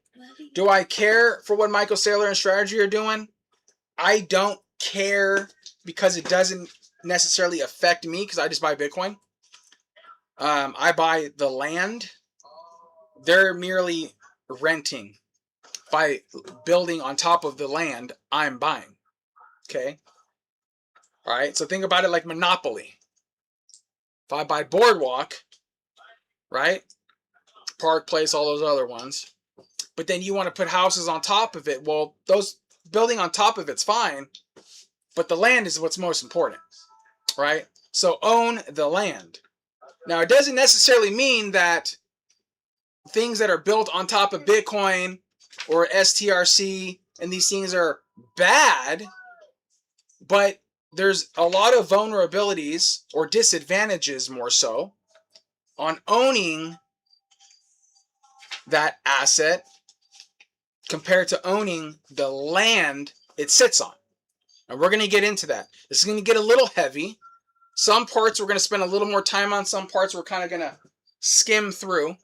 Do I care for what Michael Saylor and strategy are doing? I don't care because it doesn't necessarily affect me because I just buy Bitcoin. I buy the land. They're merely renting by building on top of the land I'm buying. Okay? All right, so think about it like Monopoly. If I buy Boardwalk, right? Park Place, all those other ones. But then you want to put houses on top of it. Well, those building on top of it's fine. But the land is what's most important, right? So own the land. Now, it doesn't necessarily mean that things that are built on top of Bitcoin or STRC and these things are bad, but there's a lot of vulnerabilities or disadvantages more so on owning that asset compared to owning the land it sits on. And we're going to get into that. This is going to get a little heavy. Some parts we're going to spend a little more time on. Some parts we're kind of going to skim through.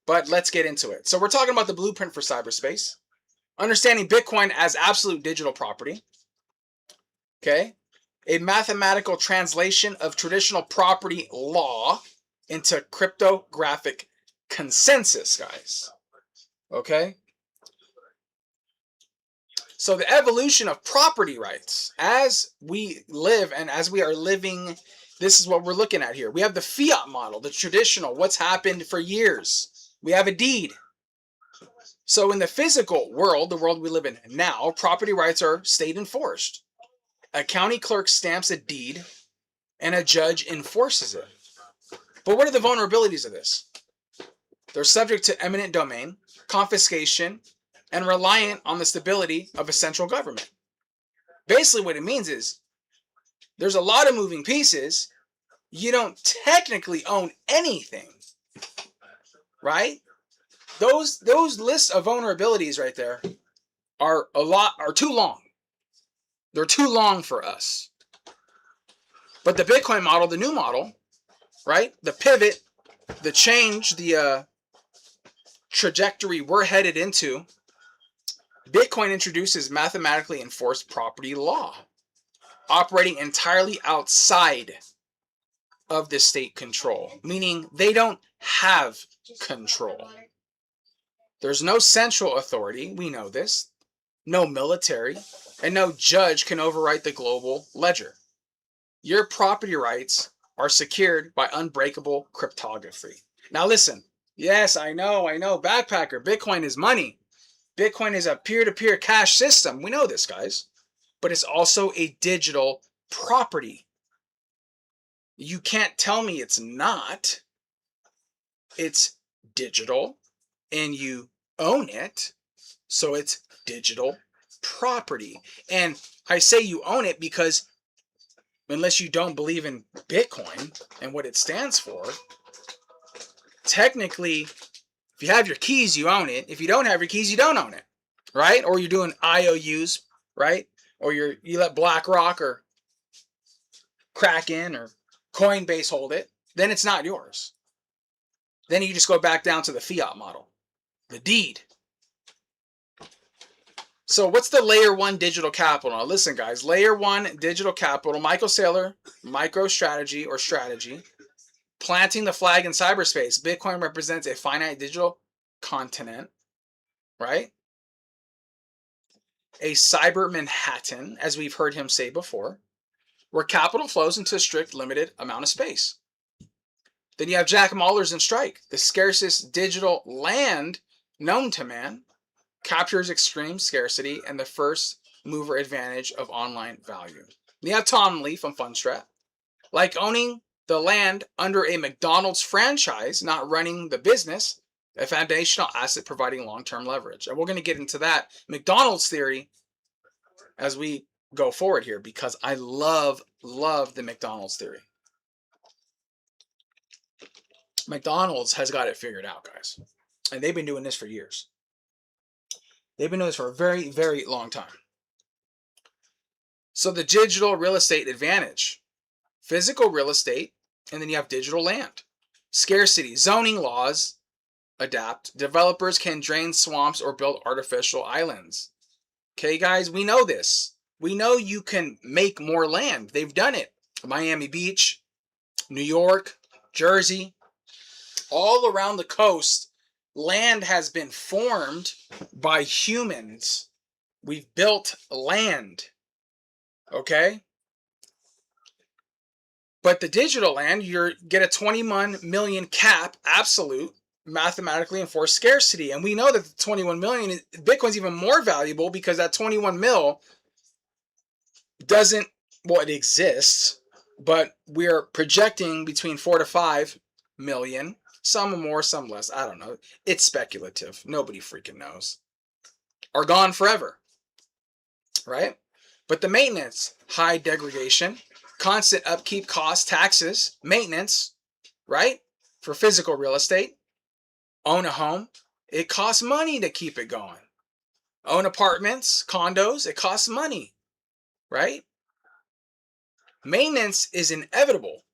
But let's get into it. So we're talking about the blueprint for cyberspace. Understanding Bitcoin as absolute digital property. Okay? A mathematical translation of traditional property law into cryptographic consensus, guys. Okay? So the evolution of property rights as we live and as we are living, this is what we're looking at here. We have the fiat model, the traditional, what's happened for years. We have a deed. So in the physical world, the world we live in now, property rights are state enforced. A county clerk stamps a deed and a judge enforces it. But what are the vulnerabilities of this? They're subject to eminent domain, confiscation, and reliant on the stability of a central government. Basically, what it means is there's a lot of moving pieces. You don't technically own anything, right? Those lists of vulnerabilities right there are too long. They're too long for us. But the Bitcoin model, the new model, right? The pivot, the change, the trajectory we're headed into, Bitcoin introduces mathematically enforced property law, operating entirely outside of the state control, meaning they don't have control. There's no central authority, we know this, no military, and no judge can overwrite the global ledger. Your property rights are secured by unbreakable cryptography. Now listen, yes, I know, backpacker, Bitcoin is money. Bitcoin is a peer-to-peer cash system. We know this, guys. But it's also a digital property. You can't tell me it's not. It's digital, and you own it, so it's digital property. And I say you own it because unless you don't believe in Bitcoin and what it stands for, technically, if you have your keys, you own it. If you don't have your keys, you don't own it, right? Or you're doing IOUs, right? Or you let BlackRock or Kraken or Coinbase hold it, then it's not yours. Then you just go back down to the fiat model, the deed. So what's the layer one digital capital? Now listen, guys, layer one digital capital, Michael Saylor, MicroStrategy or strategy, planting the flag in cyberspace. Bitcoin represents a finite digital continent, right? A cyber Manhattan, as we've heard him say before, where capital flows into a strict limited amount of space. Then you have Jack Mallers and Strike, the scarcest digital land known to man, captures extreme scarcity and the first mover advantage of online value. Then you have Tom Lee from Fundstrat, like owning the land under a McDonald's franchise, not running the business, a foundational asset providing long-term leverage. And we're going to get into that McDonald's theory as we go forward here, because I love the McDonald's theory. McDonald's has got it figured out, guys. And they've been doing this for years. They've been doing this for a very, very long time. So the digital real estate advantage, physical real estate, and then you have digital land. Scarcity, zoning laws adapt. Developers can drain swamps or build artificial islands. Okay, guys, we know this. We know you can make more land. They've done it. Miami Beach, New York, Jersey, all around the coast, land has been formed by humans. We've built land, okay? But the digital land, you get a 21 million cap, absolute, mathematically enforced scarcity. And we know that the 21 million, Bitcoin's even more valuable because that 21 mil doesn't, well, it exists, but we're projecting between 4 to 5 million. Some more, some less. I don't know. It's speculative. Nobody freaking knows. Are gone forever. Right? But the maintenance, high degradation, constant upkeep costs, taxes, maintenance, right? For physical real estate. Own a home. It costs money to keep it going. Own apartments, condos. It costs money. Right? Maintenance is inevitable.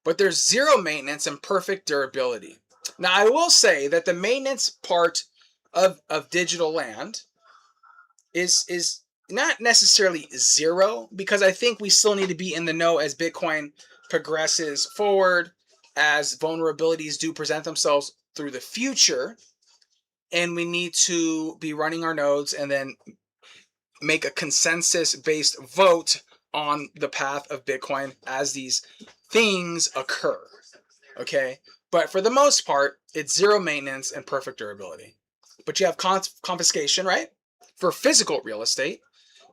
But there's zero maintenance and perfect durability. Now, I will say that the maintenance part of digital land is not necessarily zero, because I think we still need to be in the know as Bitcoin progresses forward, as vulnerabilities do present themselves through the future, and we need to be running our nodes and then make a consensus-based vote on the path of Bitcoin as these things occur, okay? But for the most part, it's zero maintenance and perfect durability. But you have confiscation, right? For physical real estate,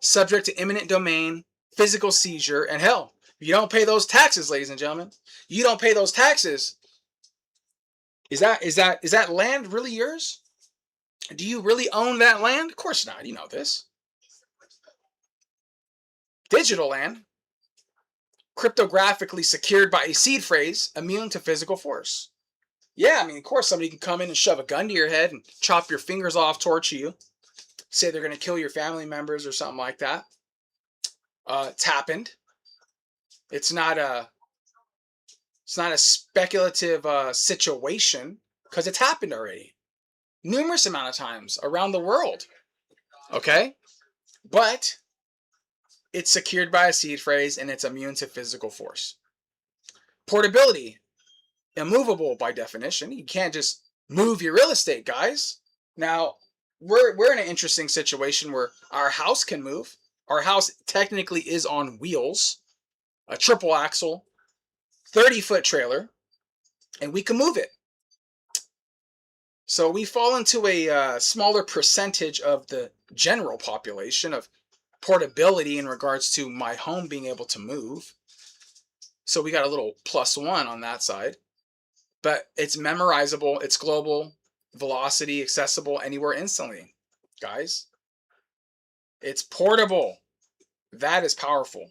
subject to eminent domain, physical seizure, and hell, if you don't pay those taxes, ladies and gentlemen, you don't pay those taxes. Is that land really yours? Do you really own that land? Of course not. You know this. Digital land, cryptographically secured by a seed phrase, immune to physical force. Yeah, I mean, of course, somebody can come in and shove a gun to your head and chop your fingers off, torture you, say they're going to kill your family members or something like that. It's happened. It's not a speculative situation, because it's happened already numerous amount of times around the world. Okay, but it's secured by a seed phrase and it's immune to physical force. Portability, immovable by definition. You can't just move your real estate, guys. Now, we're in an interesting situation where our house can move. Our house technically is on wheels, a triple axle, 30-foot trailer, and we can move it. So we fall into a smaller percentage of the general population of portability in regards to my home being able to move. So we got a little +1 on that side. But it's memorizable, it's global, velocity, accessible anywhere instantly. Guys, it's portable. That is powerful.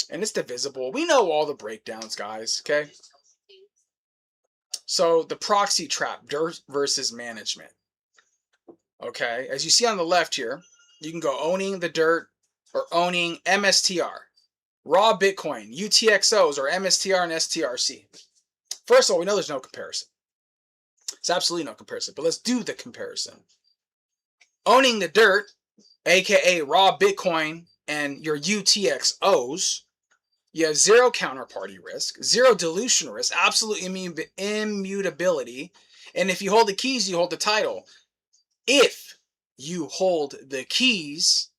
And it's divisible. We know all the breakdowns, guys, okay? So the proxy trap, dirt versus management. Okay, as you see on the left here, you can go owning the dirt or owning MSTR, raw Bitcoin, UTXOs, or MSTR and STRC. First of all, we know there's no comparison. It's absolutely no comparison, but let's do the comparison. Owning the dirt, aka raw Bitcoin and your UTXOs, you have zero counterparty risk, zero dilution risk, absolute immutability, and if you hold the keys, you hold the title. If you hold the keys,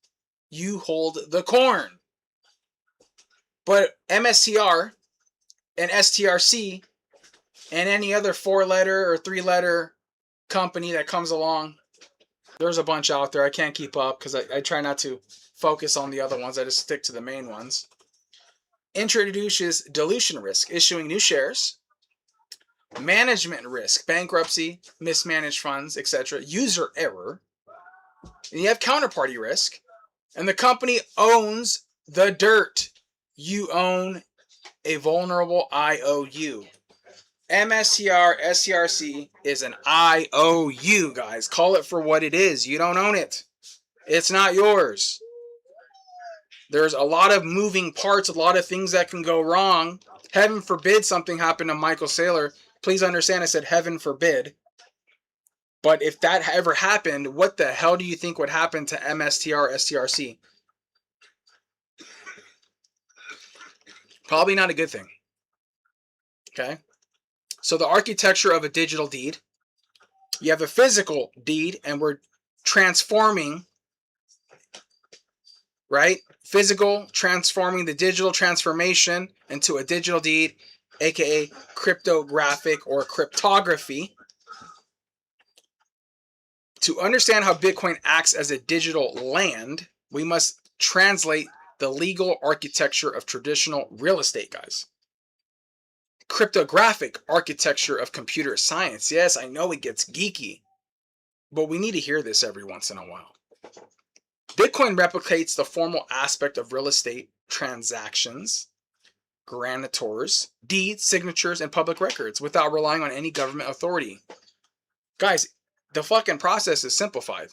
you hold the corn. But MSTR and STRC and any other 4-letter or 3-letter company that comes along, there's a bunch out there. I can't keep up because I try not to focus on the other ones. I just stick to the main ones. Introduces dilution risk, issuing new shares, management risk, bankruptcy, mismanaged funds, etc., user error. And you have counterparty risk, and the company owns the dirt. You own a vulnerable IOU. MSTR, STRC is an IOU, guys. Call it for what it is. You don't own it. It's not yours. There's a lot of moving parts, a lot of things that can go wrong. Heaven forbid something happened to Michael Saylor. Please understand I said heaven forbid. But if that ever happened, what the hell do you think would happen to MSTR, STRC? Probably not a good thing. Okay? So the architecture of a digital deed. You have a physical deed, and we're transforming, right? Physical, transforming the digital transformation into a digital deed, aka cryptographic or cryptography. To understand how Bitcoin acts as a digital land, we must translate the legal architecture of traditional real estate, guys. Cryptographic architecture of computer science. Yes, I know it gets geeky, but we need to hear this every once in a while. Bitcoin replicates the formal aspect of real estate transactions, guarantors, deeds, signatures, and public records without relying on any government authority. Guys, the fucking process is simplified.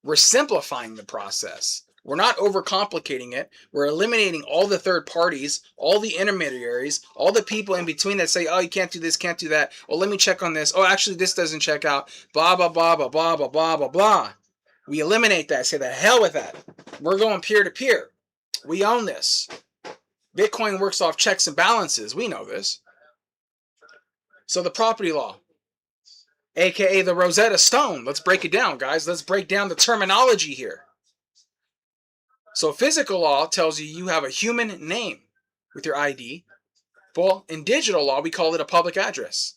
We're simplifying the process. We're not overcomplicating it. We're eliminating all the third parties, all the intermediaries, all the people in between that say, oh, you can't do this, can't do that. Well, let me check on this. Oh, actually, this doesn't check out. Blah, blah, blah, blah, blah, blah, blah, blah, blah. We eliminate that. Say the hell with that. We're going peer-to-peer. We own this. Bitcoin works off checks and balances. We know this. So the property law, aka the Rosetta Stone. Let's break it down, guys. Let's break down the terminology here. So physical law tells you you have a human name with your ID. Well, in digital law, we call it a public address.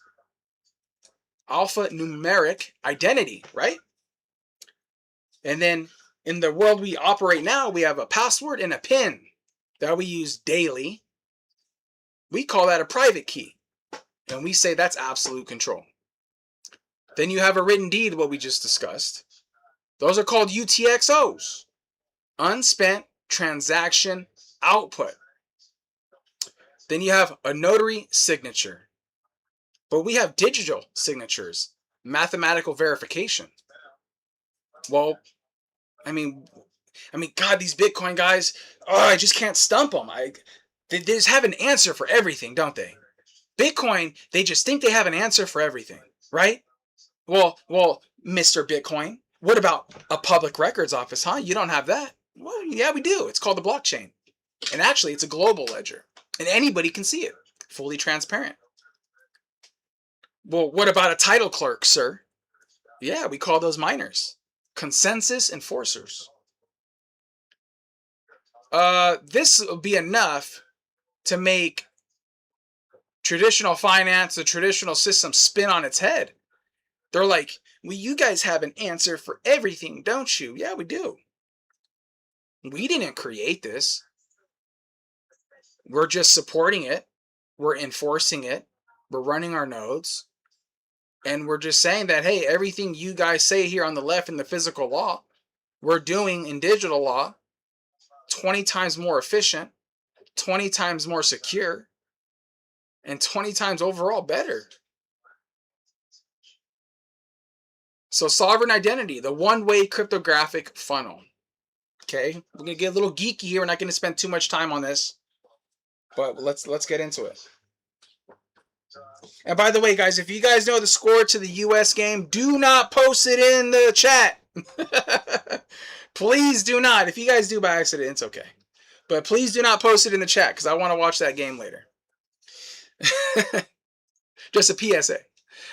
Alphanumeric identity, right? And then in the world we operate now, we have a password and a PIN that we use daily. We call that a private key. And we say that's absolute control. Then you have a written deed, what we just discussed. Those are called UTXOs. Unspent transaction output. Then you have a notary signature. But we have digital signatures, mathematical verification. Well, I mean, God, these Bitcoin guys, I just can't stump them. They just have an answer for everything, don't they? Bitcoin, they just think they have an answer for everything, right? Well, Mr. Bitcoin, what about a public records office, huh? You don't have that? Well, yeah, we do. It's called the blockchain. And actually, it's a global ledger. And anybody can see it. Fully transparent. Well, what about a title clerk, sir? Yeah, we call those miners. Consensus enforcers. This will be enough to make traditional finance, the traditional system, spin on its head. They're like, well, you guys have an answer for everything, don't you? Yeah, we do. We didn't create this. We're just supporting it. We're enforcing it. We're running our nodes. And we're just saying that, hey, everything you guys say here on the left in the physical law, we're doing in digital law 20 times more efficient, 20 times more secure, and 20 times overall better. So sovereign identity, the one-way cryptographic funnel. Okay, we're going to get a little geeky here. We're not going to spend too much time on this. But let's get into it. And by the way, guys, if you guys know the score to the US game, do not post it in the chat. Please do not. If you guys do by accident, it's okay. But please do not post it in the chat because I want to watch that game later. Just a PSA.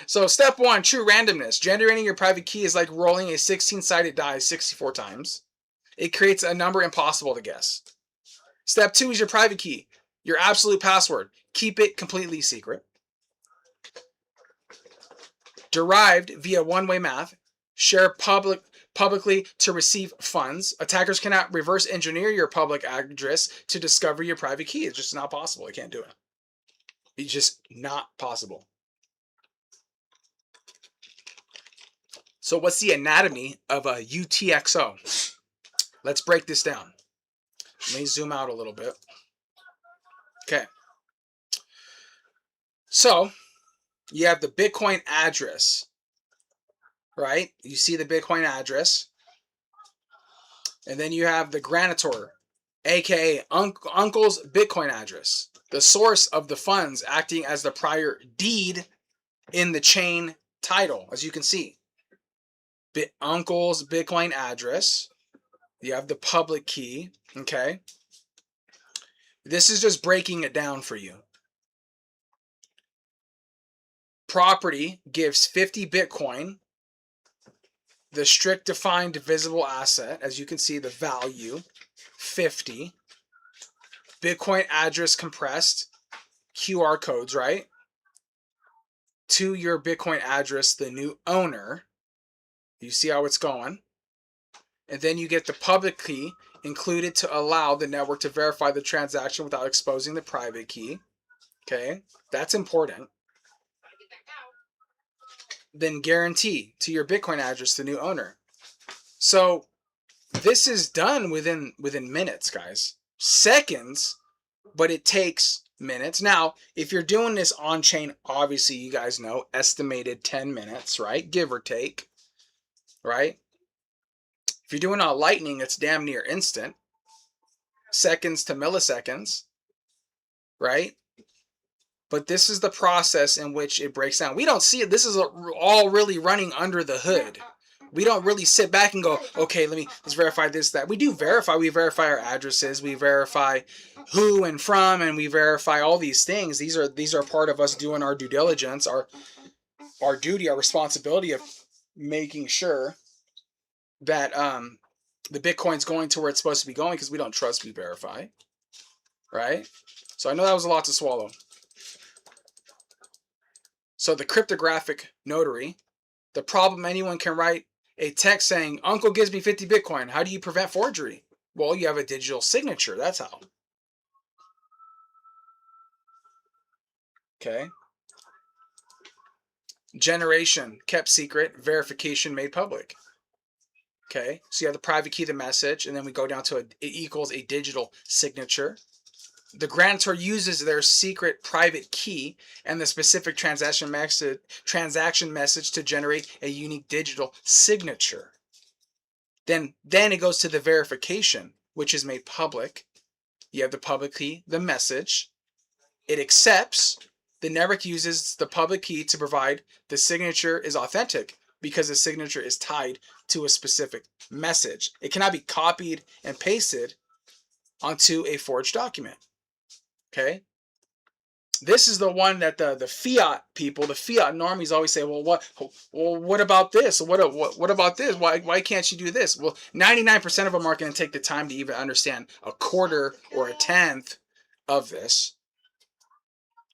So step 1, true randomness. Generating your private key is like rolling a 16-sided die 64 times. It creates a number impossible to guess. Step 2 is your private key. Your absolute password. Keep it completely secret. Derived via one-way math. Share publicly to receive funds. Attackers cannot reverse engineer your public address to discover your private key. It's just not possible. They can't do it. It's just not possible. So what's the anatomy of a UTXO? Let's break this down. Let me zoom out a little bit. Okay. So you have the Bitcoin address, right? You see the Bitcoin address. And then you have the grantor, aka uncle's Bitcoin address, the source of the funds acting as the prior deed in the chain title, as you can see. Uncle's Bitcoin address. You have the public key, okay? This is just breaking it down for you. Property gives 50 Bitcoin, the strict defined divisible asset, as you can see, the value, 50. Bitcoin address compressed, QR codes, right? To your Bitcoin address, the new owner. You see how it's going? And then you get the public key included to allow the network to verify the transaction without exposing the private key. Okay, that's important. Then guarantee to your Bitcoin address, the new owner. So this is done within minutes, guys. Seconds, but it takes minutes. Now, if you're doing this on-chain, obviously you guys know, estimated 10 minutes, right? Give or take, right? If you're doing it on Lightning, it's damn near instant. Seconds to milliseconds, right? But this is the process in which it breaks down. We don't see it. This is all really running under the hood. We don't really sit back and go, okay, let's verify this, that. We do verify. We verify our addresses. We verify who and from, and we verify all these things. These are part of us doing our due diligence, our duty, our responsibility of making sure that the Bitcoin's going to where it's supposed to be going, because we don't trust, we verify, right? So I know that was a lot to swallow. So the cryptographic notary, the problem anyone can write a text saying, Uncle gives me 50 Bitcoin. How do you prevent forgery? Well, you have a digital signature. That's how. Okay. Generation, kept secret. Verification, made public. Okay. So you have the private key, the message, and then we go down to it equals a digital signature. The grantor uses their secret private key and the specific transaction message to generate a unique digital signature. Then it goes to the verification, which is made public. You have the public key, the message. It accepts. The network uses the public key to provide the signature is authentic because the signature is tied to a specific message. It cannot be copied and pasted onto a forged document. Okay? This is the one that the fiat people, the fiat normies always say, well, what about this? What about this? Why can't you do this? Well, 99% of them aren't going to take the time to even understand a quarter or a tenth of this.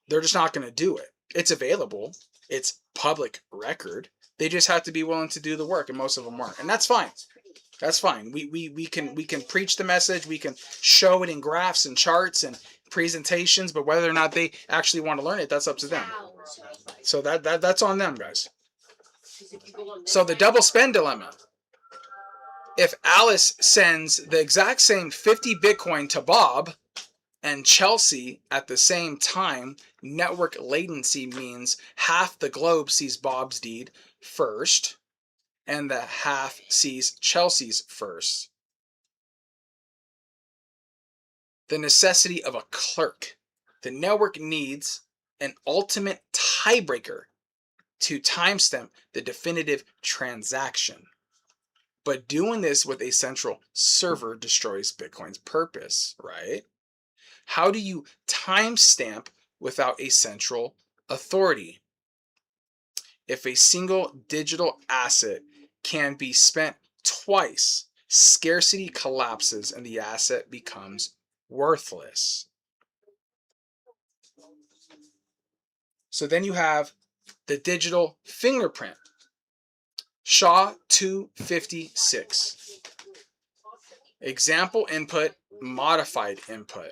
They're just not going to do it. It's available. It's public record. They just have to be willing to do the work, and most of them aren't. And that's fine. That's fine. We can preach the message. We can show it in graphs and charts and presentations, but whether or not they actually want to learn it, that's up to them. So that's on them, guys. So the double spend dilemma. If Alice sends the exact same 50 Bitcoin to Bob and Chelsea at the same time, network latency means half the globe sees Bob's deed first and the half sees Chelsea's first. The necessity of a clerk. The network needs an ultimate tiebreaker to timestamp the definitive transaction. But doing this with a central server destroys Bitcoin's purpose, right? How do you timestamp without a central authority? If a single digital asset can be spent twice, scarcity collapses and the asset becomes worthless. So then you have the digital fingerprint. SHA-256. Example input, modified input.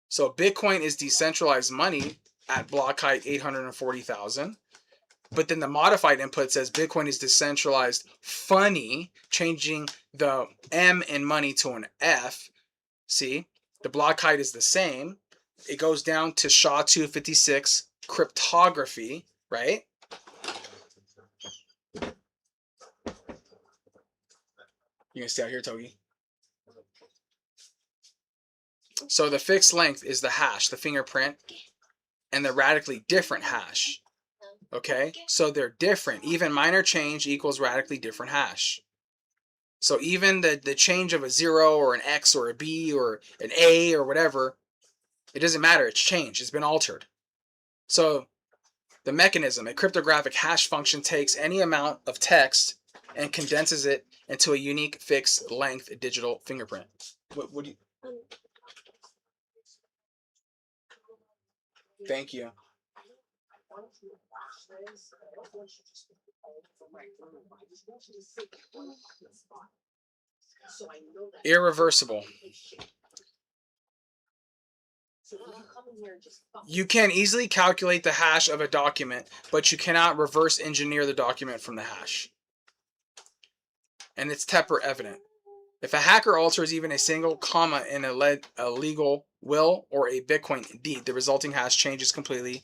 So Bitcoin is decentralized money at block height 840,000. But then the modified input says Bitcoin is decentralized funny, changing the M in money to an F. See, the block height is the same. It goes down to SHA-256 cryptography, right? You gonna stay out here, Togi? So the fixed length is the hash, the fingerprint, and the radically different hash. Okay, so they're different. Even minor change equals radically different hash. So even the change of a 0 or an X or a B or an A or whatever, it doesn't matter. It's changed. It's been altered. So the mechanism, a cryptographic hash function takes any amount of text and condenses it into a unique fixed length digital fingerprint. What do you... Thank you. Irreversible. You can easily calculate the hash of a document, but you cannot reverse engineer the document from the hash. And it's temper evident. If a hacker alters even a single comma in a legal will or a Bitcoin deed, the resulting hash changes completely,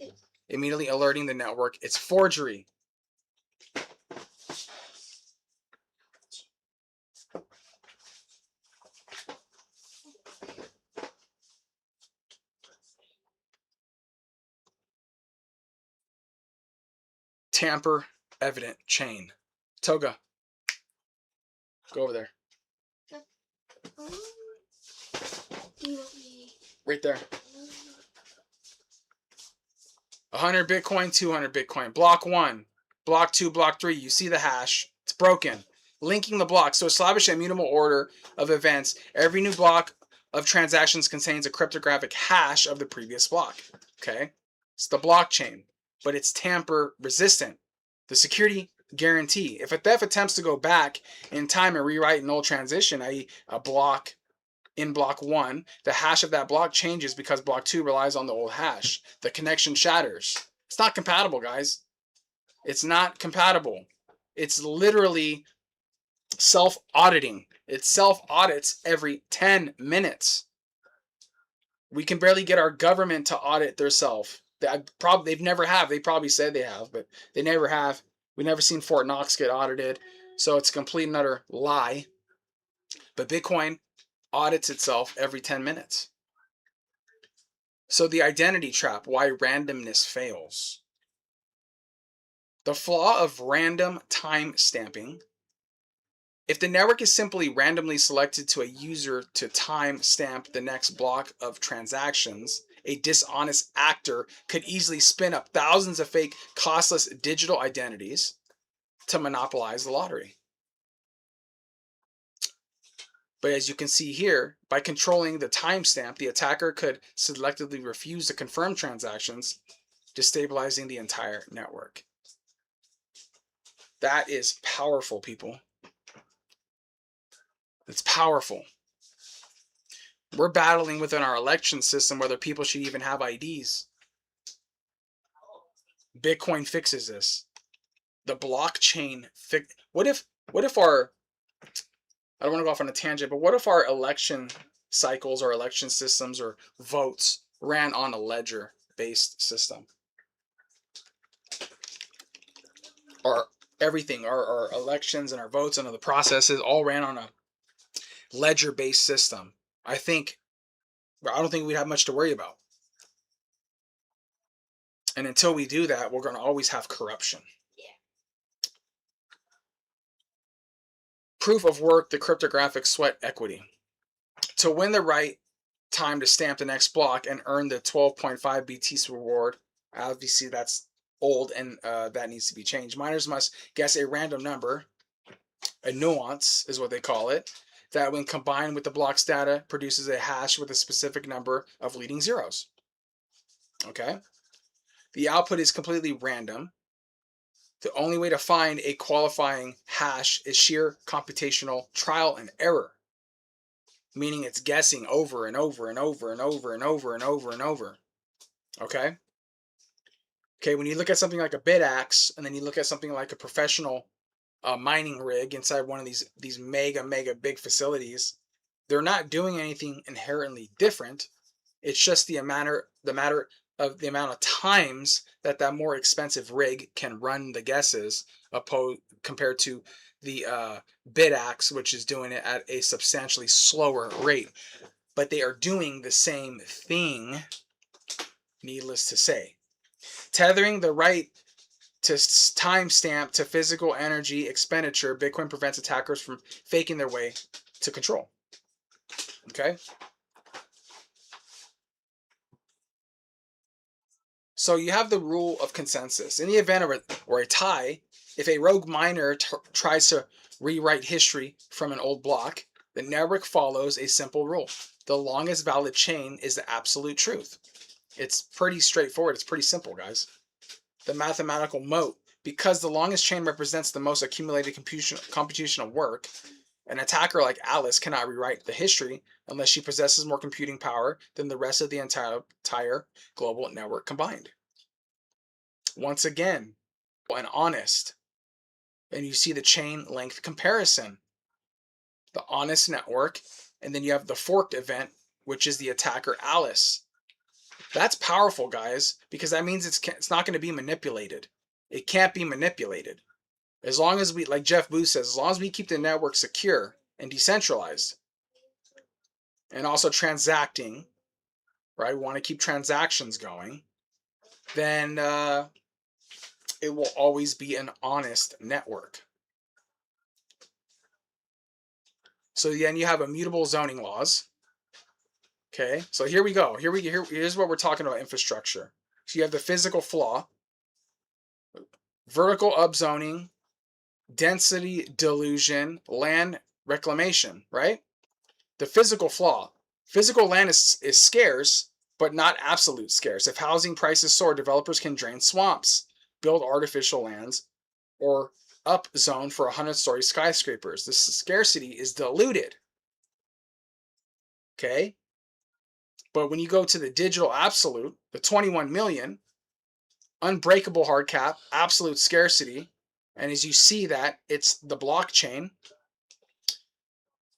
immediately alerting the network it's forgery. Tamper evident chain. Toga, go over there. Right there. 100 Bitcoin, 200 Bitcoin. Block 1, block 2, block 3. You see the hash. It's broken. Linking the blocks. So establish a mutable order of events. Every new block of transactions contains a cryptographic hash of the previous block. Okay? It's the blockchain, but it's tamper resistant. The security guarantee. If a theft attempts to go back in time and rewrite null transition, i.e. a block in block 1, the hash of that block changes because block 2 relies on the old hash. The connection shatters. It's not compatible, guys. It's not compatible. It's literally self-auditing. It self-audits every 10 minutes. We can barely get our government to audit themselves. They've never have. They probably said they have, but they never have. We've never seen Fort Knox get audited. So it's a complete and utter lie. But Bitcoin audits itself every 10 minutes. So the identity trap, why randomness fails. The flaw of random time stamping. If the network is simply randomly selected to a user to time stamp the next block of transactions, a dishonest actor could easily spin up thousands of fake, costless digital identities to monopolize the lottery. But as you can see here, by controlling the timestamp, the attacker could selectively refuse to confirm transactions, destabilizing the entire network. That is powerful, people. It's powerful. We're battling within our election system whether people should even have IDs. Bitcoin fixes this. The blockchain what if our, I don't want to go off on a tangent, but what if our election cycles or election systems or votes ran on a ledger-based system? Or everything, our elections and our votes and the processes all ran on a ledger-based system. I don't think we'd have much to worry about. And until we do that, we're going to always have corruption. Yeah. Proof of work, the cryptographic sweat equity. To win the right time to stamp the next block and earn the 12.5 BTC reward, obviously that's old and that needs to be changed. Miners must guess a random number, a nuance is what they call it, that when combined with the block's data produces a hash with a specific number of leading zeros. Okay? The output is completely random. The only way to find a qualifying hash is sheer computational trial and error, meaning it's guessing over and over and over and over and over and over and over. Okay? Okay, when you look at something like a bit-axe and then you look at something like a professional mining rig inside one of these mega big facilities, they're not doing anything inherently different. It's just the matter of the amount of times that more expensive rig can run the guesses compared to the bit-axe, which is doing it at a substantially slower rate. But they are doing the same thing, needless to say. Tethering the right to timestamp to physical energy expenditure, Bitcoin prevents attackers from faking their way to control. Okay? So you have the rule of consensus. In the event of a tie, if a rogue miner tries to rewrite history from an old block, the network follows a simple rule. The longest valid chain is the absolute truth. It's pretty straightforward. It's pretty simple, guys. The mathematical moat. Because the longest chain represents the most accumulated computational work, an attacker like Alice cannot rewrite the history unless she possesses more computing power than the rest of the entire global network combined. Once again, and honest. And you see the chain length comparison. The honest network, and then you have the forked event, which is the attacker Alice. That's powerful, guys, because that means it's not going to be manipulated. It can't be manipulated. As long as we, like Jeff Booth says, as long as we keep the network secure and decentralized, and also transacting, right? We want to keep transactions going, then it will always be an honest network. So then you have immutable zoning laws. Okay, so here we go. Here's what we're talking about: infrastructure. So you have the physical flaw, vertical upzoning, density delusion, land reclamation, right? The physical flaw. Physical land is scarce, but not absolute scarce. If housing prices soar, developers can drain swamps, build artificial lands, or up zone for 100-story skyscrapers. The scarcity is diluted. Okay? But when you go to the digital absolute, the 21 million, unbreakable hard cap, absolute scarcity, and as you see that, it's the blockchain.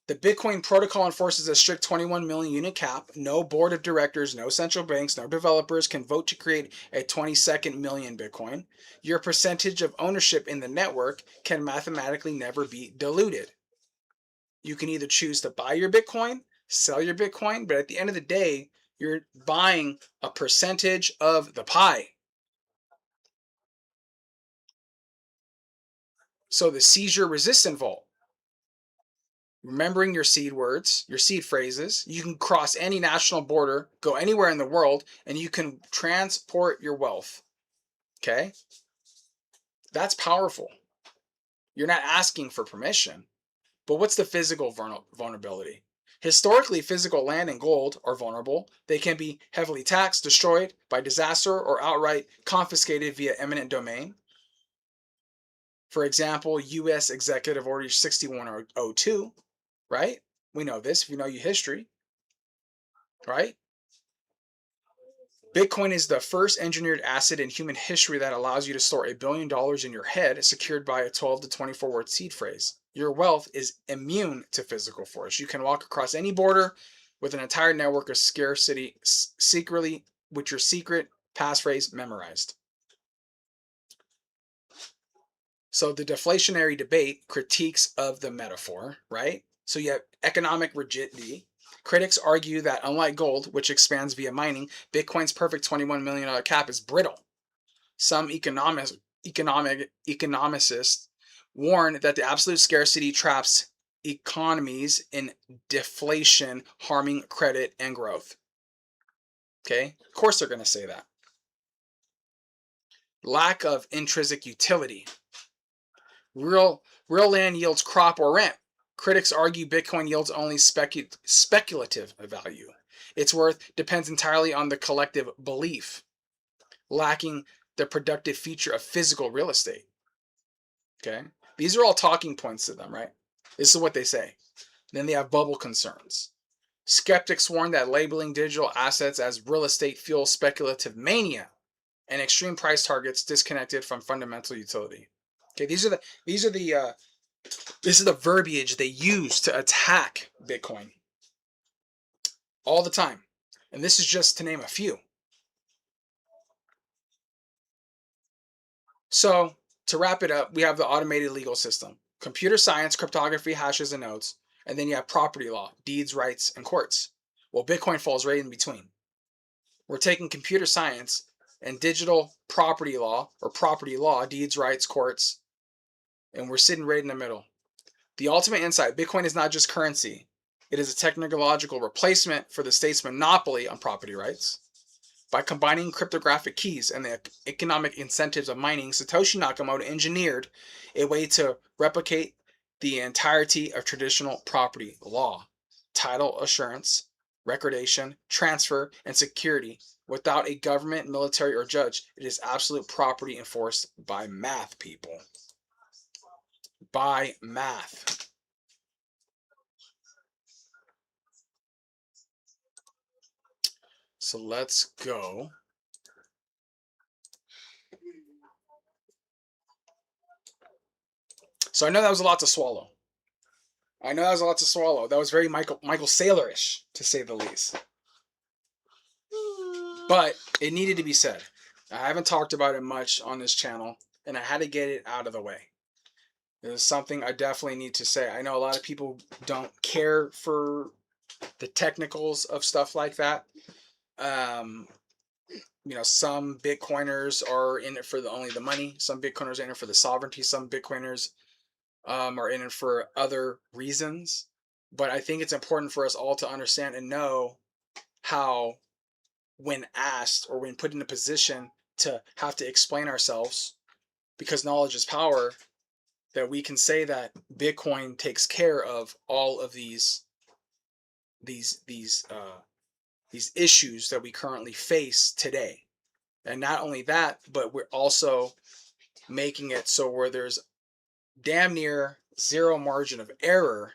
The Bitcoin protocol enforces a strict 21 million unit cap. No board of directors, no central banks, no developers can vote to create a 22nd million Bitcoin. Your percentage of ownership in the network can mathematically never be diluted. You can either choose to buy your Bitcoin, sell your Bitcoin, but at the end of the day, you're buying a percentage of the pie. So the seizure resistant vault. Remembering your seed words, your seed phrases, you can cross any national border, go anywhere in the world, and you can transport your wealth. Okay? That's powerful. You're not asking for permission. But what's the physical vulnerability? Historically, physical land and gold are vulnerable. They can be heavily taxed, destroyed by disaster, or outright confiscated via eminent domain. For example, U.S. Executive Order 6102, right? We know this if you know your history, right? Bitcoin is the first engineered asset in human history that allows you to store $1 billion in your head, secured by a 12 to 24 word seed phrase. Your wealth is immune to physical force. You can walk across any border with an entire network of scarcity secretly with your secret passphrase memorized. So the deflationary debate critiques of the metaphor, right? So you have economic rigidity. Critics argue that unlike gold, which expands via mining, Bitcoin's perfect $21 million cap is brittle. Some economists warn that the absolute scarcity traps economies in deflation, harming credit and growth. Okay? Of course they're going to say that. Lack of intrinsic utility. Real land yields crop or rent. Critics argue Bitcoin yields only speculative value. Its worth depends entirely on the collective belief, lacking the productive feature of physical real estate. Okay? These are all talking points to them, right? This is what they say. Then they have bubble concerns. Skeptics warn that labeling digital assets as real estate fuels speculative mania and extreme price targets disconnected from fundamental utility. Okay, this is the verbiage they use to attack Bitcoin all the time. And this is just to name a few. So, to wrap it up, we have the automated legal system, computer science, cryptography, hashes, and nodes, and then you have property law, deeds, rights, and courts. Well, Bitcoin falls right in between. We're taking computer science and digital property law, or property law, deeds, rights, courts, and we're sitting right in the middle. The ultimate insight, Bitcoin is not just currency. It is a technological replacement for the state's monopoly on property rights. By combining cryptographic keys and the economic incentives of mining, Satoshi Nakamoto engineered a way to replicate the entirety of traditional property law, title assurance, recordation, transfer, and security without a government, military, or judge. It is absolute property enforced by math, people. By math. So let's go. So I know that was a lot to swallow. That was very Michael Saylor-ish, to say the least. But it needed to be said. I haven't talked about it much on this channel, and I had to get it out of the way. It is something I definitely need to say. I know a lot of people don't care for the technicals of stuff like that. Some Bitcoiners are in it for only the money. Some Bitcoiners are in it for the sovereignty. Some Bitcoiners are in it for other reasons. But I think it's important for us all to understand and know how, when asked or when put in a position to have to explain ourselves, because knowledge is power, that we can say that Bitcoin takes care of all of these issues that we currently face today. And not only that, but we're also making it so where there's damn near zero margin of error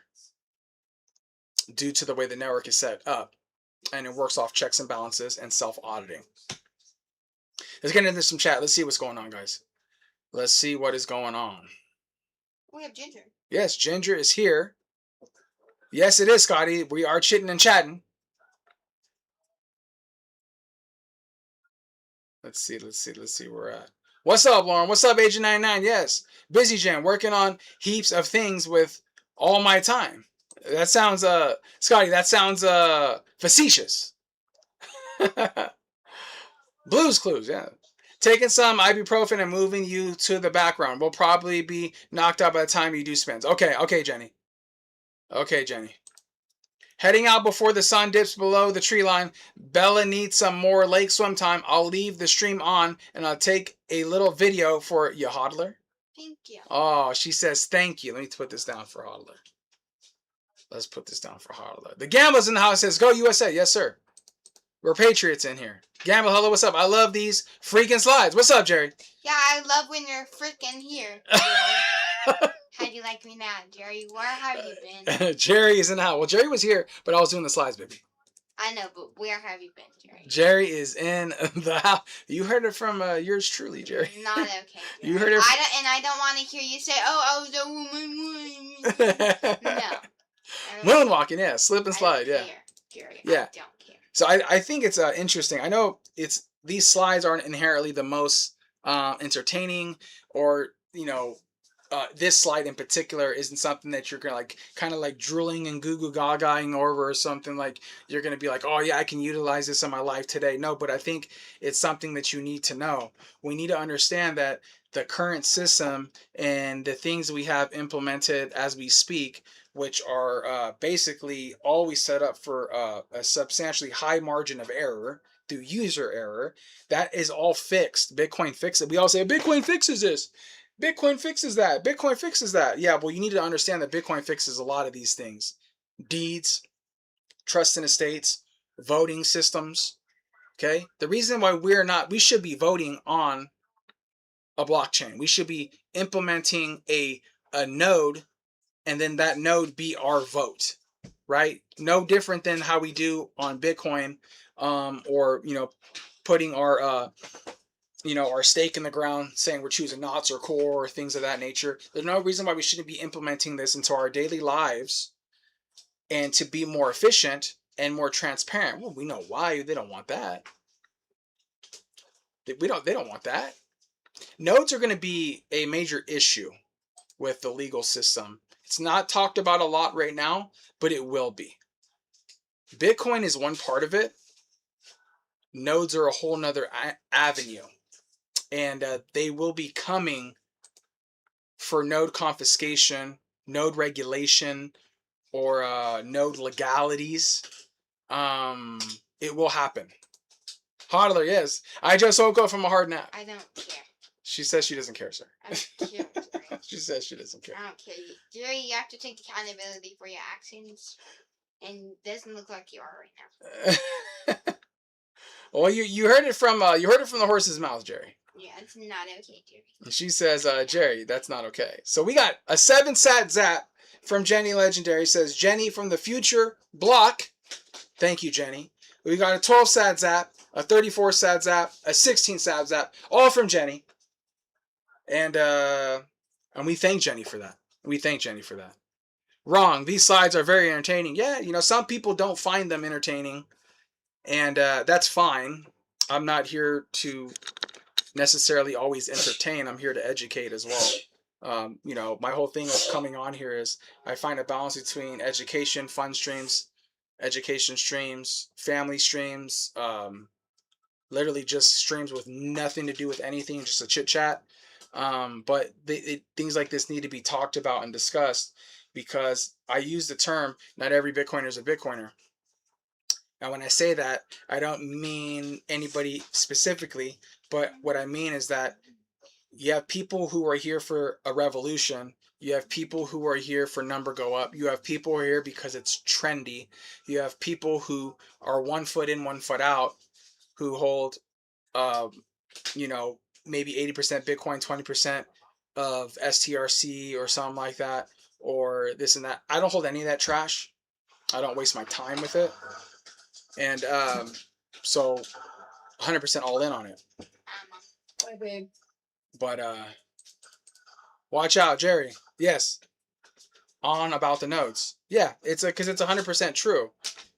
due to the way the network is set up, and it works off checks and balances and self-auditing. Let's get into some chat. Let's see what's going on, guys. Let's see what is going on. We have Ginger. Yes, Ginger is here. Yes, it is, Scotty. We are chitting and chatting. Let's see where we're at. What's up, Lauren? What's up, Agent 99? Yes. Busy Jam, working on heaps of things with all my time. That sounds, Scotty, that sounds, facetious. Blues Clues, yeah. Taking some ibuprofen and moving you to the background. We'll probably be knocked out by the time you do spins. Okay, Jenny. Okay, Jenny. Heading out before the sun dips below the tree line. Bella needs some more lake swim time. I'll leave the stream on and I'll take a little video for you, Hodler. Thank you. Oh, she says thank you. Let me put this down for Hodler. Let's put this down for Hodler. The Gambler's in the house says, go USA. Yes, sir. We're Patriots in here. Gamble, hello, what's up? I love these freaking slides. What's up, Jerry? Yeah, I love when you're freaking here, Jerry. How do you like me now, Jerry? Where have you been? Jerry is in the house. Well, Jerry was here, but I was doing the slides, baby. I know, but where have you been, Jerry? Jerry is in the house. You heard it from yours truly, Jerry. Not okay. Jerry. You heard it. I don't want to hear you say, "Oh, I was a woman." No. Moonwalking, yeah, slip and slide, yeah. Jerry, yeah. I don't care. So I think it's interesting. I know these slides aren't inherently the most entertaining, or this slide in particular isn't something that you're gonna kind of drooling and goo goo gagaing over, or something like you're gonna be like, oh yeah, I can utilize this in my life today. No, but I think it's something that you need to know. We need to understand that the current system and the things we have implemented as we speak, which are basically always set up for a substantially high margin of error through user error, that is all fixed. Bitcoin fixes it. We all say, Bitcoin fixes this. Bitcoin fixes that. Bitcoin fixes that. Yeah, well, you need to understand that Bitcoin fixes a lot of these things. Deeds, trust in estates, voting systems. Okay? The reason why we should be voting on a blockchain. We should be implementing a node, and then that node be our vote, right? No different than how we do on Bitcoin, or putting our our stake in the ground, saying we're choosing knots or core or things of that nature. There's no reason why we shouldn't be implementing this into our daily lives, and to be more efficient and more transparent. Well, we know why they don't want that. They don't want that. Nodes are going to be a major issue with the legal system. It's not talked about a lot right now, but it will be. Bitcoin is one part of it. Nodes are a whole nother avenue. And they will be coming for node confiscation, node regulation, or node legalities. It will happen. Hodler, yes. I just woke up from a hard nap. I don't care. She says she doesn't care, sir. I don't care, Jerry. She says she doesn't care. I don't care. Jerry, you have to take accountability for your actions. And it doesn't look like you are right now. Well, you heard it from the horse's mouth, Jerry. Yeah, it's not okay, Jerry. She says, Jerry, that's not okay. So we got a 7-sat zap from Jenny Legendary. Says, Jenny from the future block. Thank you, Jenny. We got a 12-sat zap, a 34-sat zap, a 16-sat zap, all from Jenny. And we thank Jenny for that. We thank Jenny for that. Wrong. These slides are very entertaining. Yeah, some people don't find them entertaining. And that's fine. I'm not here to necessarily always entertain. I'm here to educate as well. My whole thing of coming on here is I find a balance between education, fun streams, education streams, family streams, literally just streams with nothing to do with anything, just a chit chat. But things like this need to be talked about and discussed, because I use the term, not every Bitcoiner is a Bitcoiner. Now, when I say that, I don't mean anybody specifically, but what I mean is that you have people who are here for a revolution. You have people who are here for number go up. You have people who are here because it's trendy. You have people who are 1 foot in, 1 foot out, who hold, maybe 80% Bitcoin, 20% of STRC or something like that, or this and that. I don't hold any of that trash. I don't waste my time with it. And so 100% all in on it. Hi, babe. But watch out, Jerry. Yes. On about the notes. Yeah, because it's 100% true.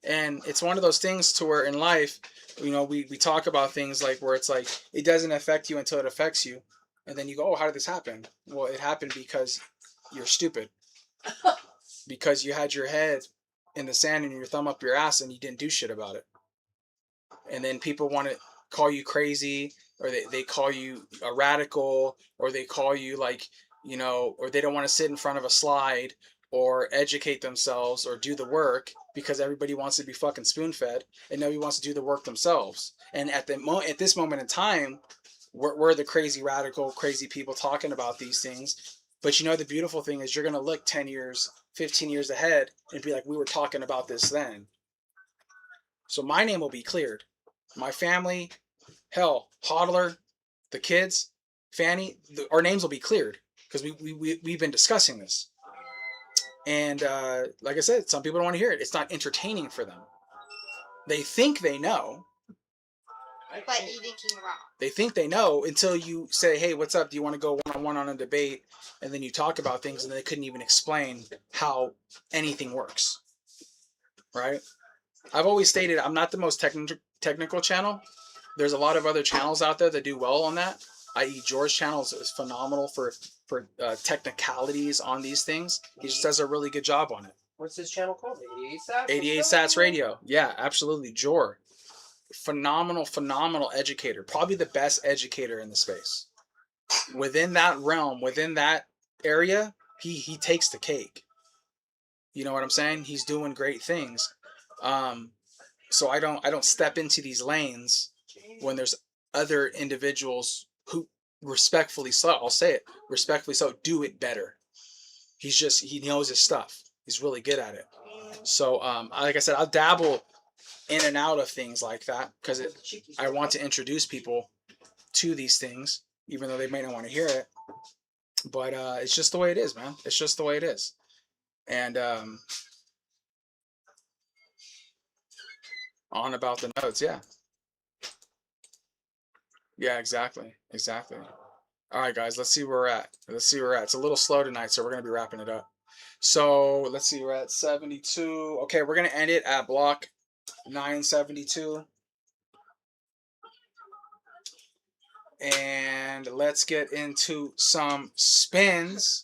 And it's one of those things to where in life, you know, we talk about things like where it's like it doesn't affect you until it affects you. And then you go, oh, how did this happen? Well, it happened because you're stupid. Because you had your head in the sand and your thumb up your ass and you didn't do shit about it. And then people want to call you crazy, or they call you a radical, or they call you like, you know, or they don't want to sit in front of a slide or educate themselves or do the work because everybody wants to be fucking spoon-fed and nobody wants to do the work themselves. And at this moment in time, we're the crazy radical, crazy people talking about these things. But you know, the beautiful thing is you're going to look 10 years, 15 years ahead and be like, we were talking about this then. So my name will be cleared. My family, hell, Hodler, the kids, Fanny, our names will be cleared because we've been discussing this. And like I said, some people don't want to hear it. It's not entertaining for them. They think they know. But you think you're wrong. They think they know until you say, hey, what's up? Do you want to go one-on-one on a debate? And then you talk about things and they couldn't even explain how anything works. Right? I've always stated I'm not the most technical channel. There's a lot of other channels out there that do well on that. I.e. George's channel is phenomenal for technicalities on these things. He just does a really good job on it. What's this channel called? 88 Sats? 88 Sats Radio. Yeah, absolutely. Jor. Phenomenal educator. Probably the best educator in the space. Within that realm, within that area, he takes the cake. You know what I'm saying? He's doing great things. So I don't step into these lanes when there's other individuals who respectfully so, I'll say it, respectfully so, do it better. He knows his stuff. He's really good at it. So like I said, I'll dabble in and out of things like that because I want to introduce people to these things, even though they may not want to hear it. But it's just the way it is, man. It's just the way it is. And on about the notes, yeah. Yeah, exactly. All right, guys, let's see where we're at. It's a little slow tonight, so we're going to be wrapping it up. So let's see, we're at 72. Okay, we're going to end it at block 972. And let's get into some spins.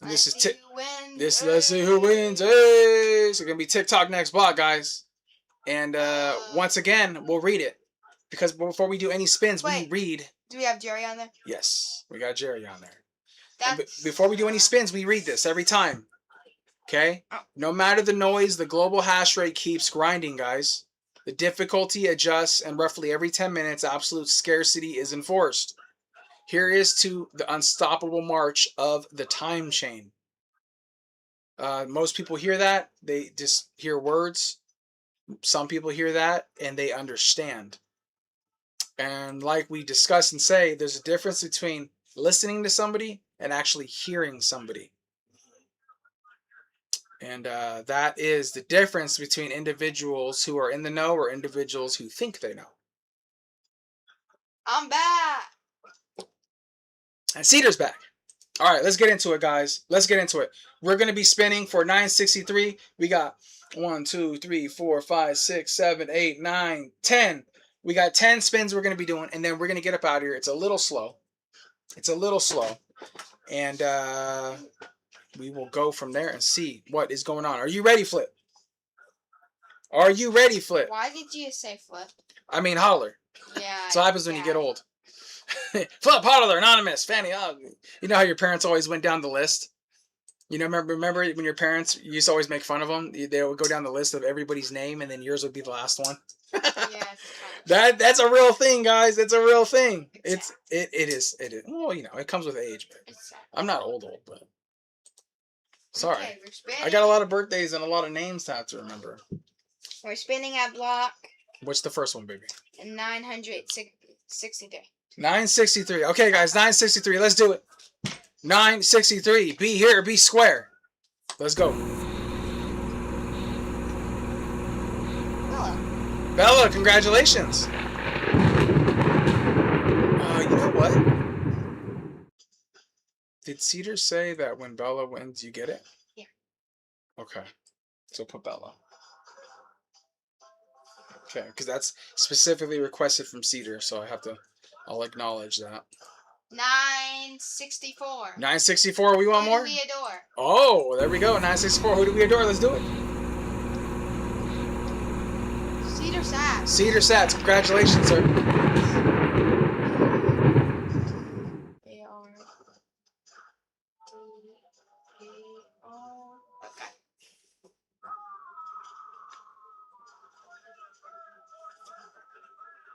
This is let's see who wins. Hey, so gonna be TikTok next block, guys. And once again, we'll read it because before we do any spins, we read. Do we have Jerry on there? Yes, we got Jerry on there. Before we do any spins, we read this every time. Okay? No matter the noise, the global hash rate keeps grinding, guys. The difficulty adjusts, and roughly every 10 minutes, absolute scarcity is enforced. Here is to the unstoppable march of the time chain. Most people hear that. They just hear words. Some people hear that, and they understand. And like we discuss and say, there's a difference between listening to somebody and actually hearing somebody. And that is the difference between individuals who are in the know or individuals who think they know. I'm back. And Cedar's back. All right, let's get into it, guys. Let's get into it. We're going to be spinning for 963. We got 1, 2, 3, 4, 5, 6, 7, 8, 9, 10. We got 10 spins we're going to be doing, and then we're going to get up out of here. It's a little slow. And we will go from there and see what is going on. Are you ready, Flip? Are you ready, Flip? Why did you say Flip? I mean, holler. Yeah. So happens when you get old. Flip, holler, anonymous, Fanny. Oh, you know how your parents always went down the list? You know, remember when your parents used to always make fun of them? They would go down the list of everybody's name, and then yours would be the last one. Yeah. That's a real thing, guys. It's a real thing. It is. Well, you know, it comes with age. But I'm not old, but sorry. Okay, I got a lot of birthdays and a lot of names to have to remember. We're spinning at block. What's the first one, baby? 963. 963. Okay, guys, 963. Let's do it. 963. Be here, be square. Let's go. Bella. Bella, congratulations. You know what? Did Cedar say that when Bella wins, you get it? Yeah. Okay. So put Bella. Okay, because that's specifically requested from Cedar, so I'll acknowledge that. 964. 964, we want more? Who do we adore? Oh, there we go. 964, who do we adore? Let's do it. Cedar Sats. Cedar Sats, congratulations, sir. They are. Okay.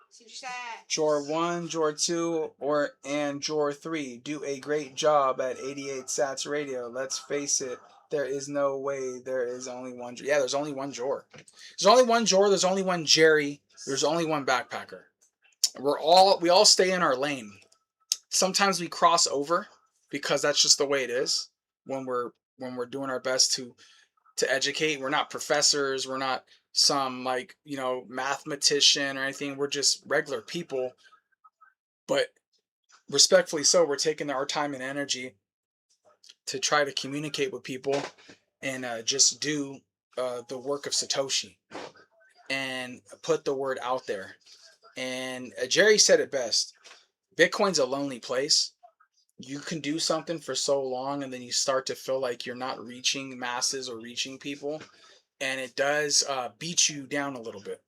Cedar Sats. Jor 1, Jor 2, and Jor 3 do a great job at 88 Sats Radio. Let's face it, there is no way there is only one. Yeah, there's only one Jor. There's only one Jor, there's only one Jerry, there's only one Backpacker. We all stay in our lane. Sometimes we cross over because that's just the way it is when we're doing our best to educate. We're not professors, we're not some mathematician or anything. We're just regular people, but respectfully so, we're taking our time and energy to try to communicate with people and just do the work of Satoshi and put the word out there. And Jerry said it best. Bitcoin's a lonely place. You can do something for so long and then you start to feel like you're not reaching masses or reaching people. And it does beat you down a little bit.